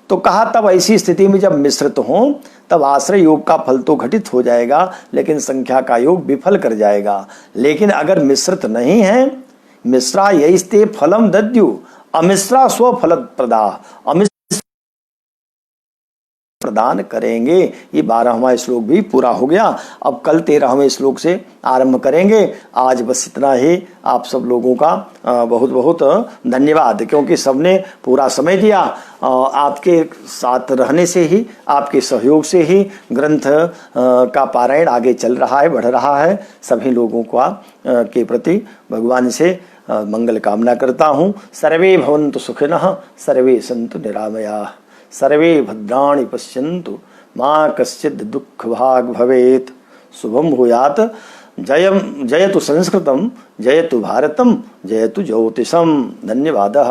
Speaker 1: तो कहा तब ऐसी स्थिति में जब मिश्रित हो तब आश्रय योग का फल तो घटित हो जाएगा लेकिन संख्या का योग विफल कर जाएगा। लेकिन अगर मिश्रित नहीं है, मिश्रा यैस्ते फलम दद्यु, अमिश्रा स्व फल प्रदा, अमिश्र प्रदान करेंगे। ये 12वां श्लोक भी पूरा हो गया। अब कल 13वें श्लोक से आरंभ करेंगे। आज बस इतना ही। आप सब लोगों का बहुत बहुत धन्यवाद, क्योंकि सबने पूरा समय दिया। आपके साथ रहने से ही, आपके सहयोग से ही ग्रंथ का पारायण आगे चल रहा है, बढ़ रहा है। सभी लोगों का के प्रति भगवान से मंगल कामना करता हूँ। सर्वे भवन्तु सुखिनः, सर्वे सन्तु निरामयाः, सर्वे भद्राणि पश्यन्तु मा कश्चित् दुःखभाग् भवेत्। शुभम भूयात्। जयतु संस्कृतं, जयतु भारतं, जयतु ज्योतिषं। धन्यवादः।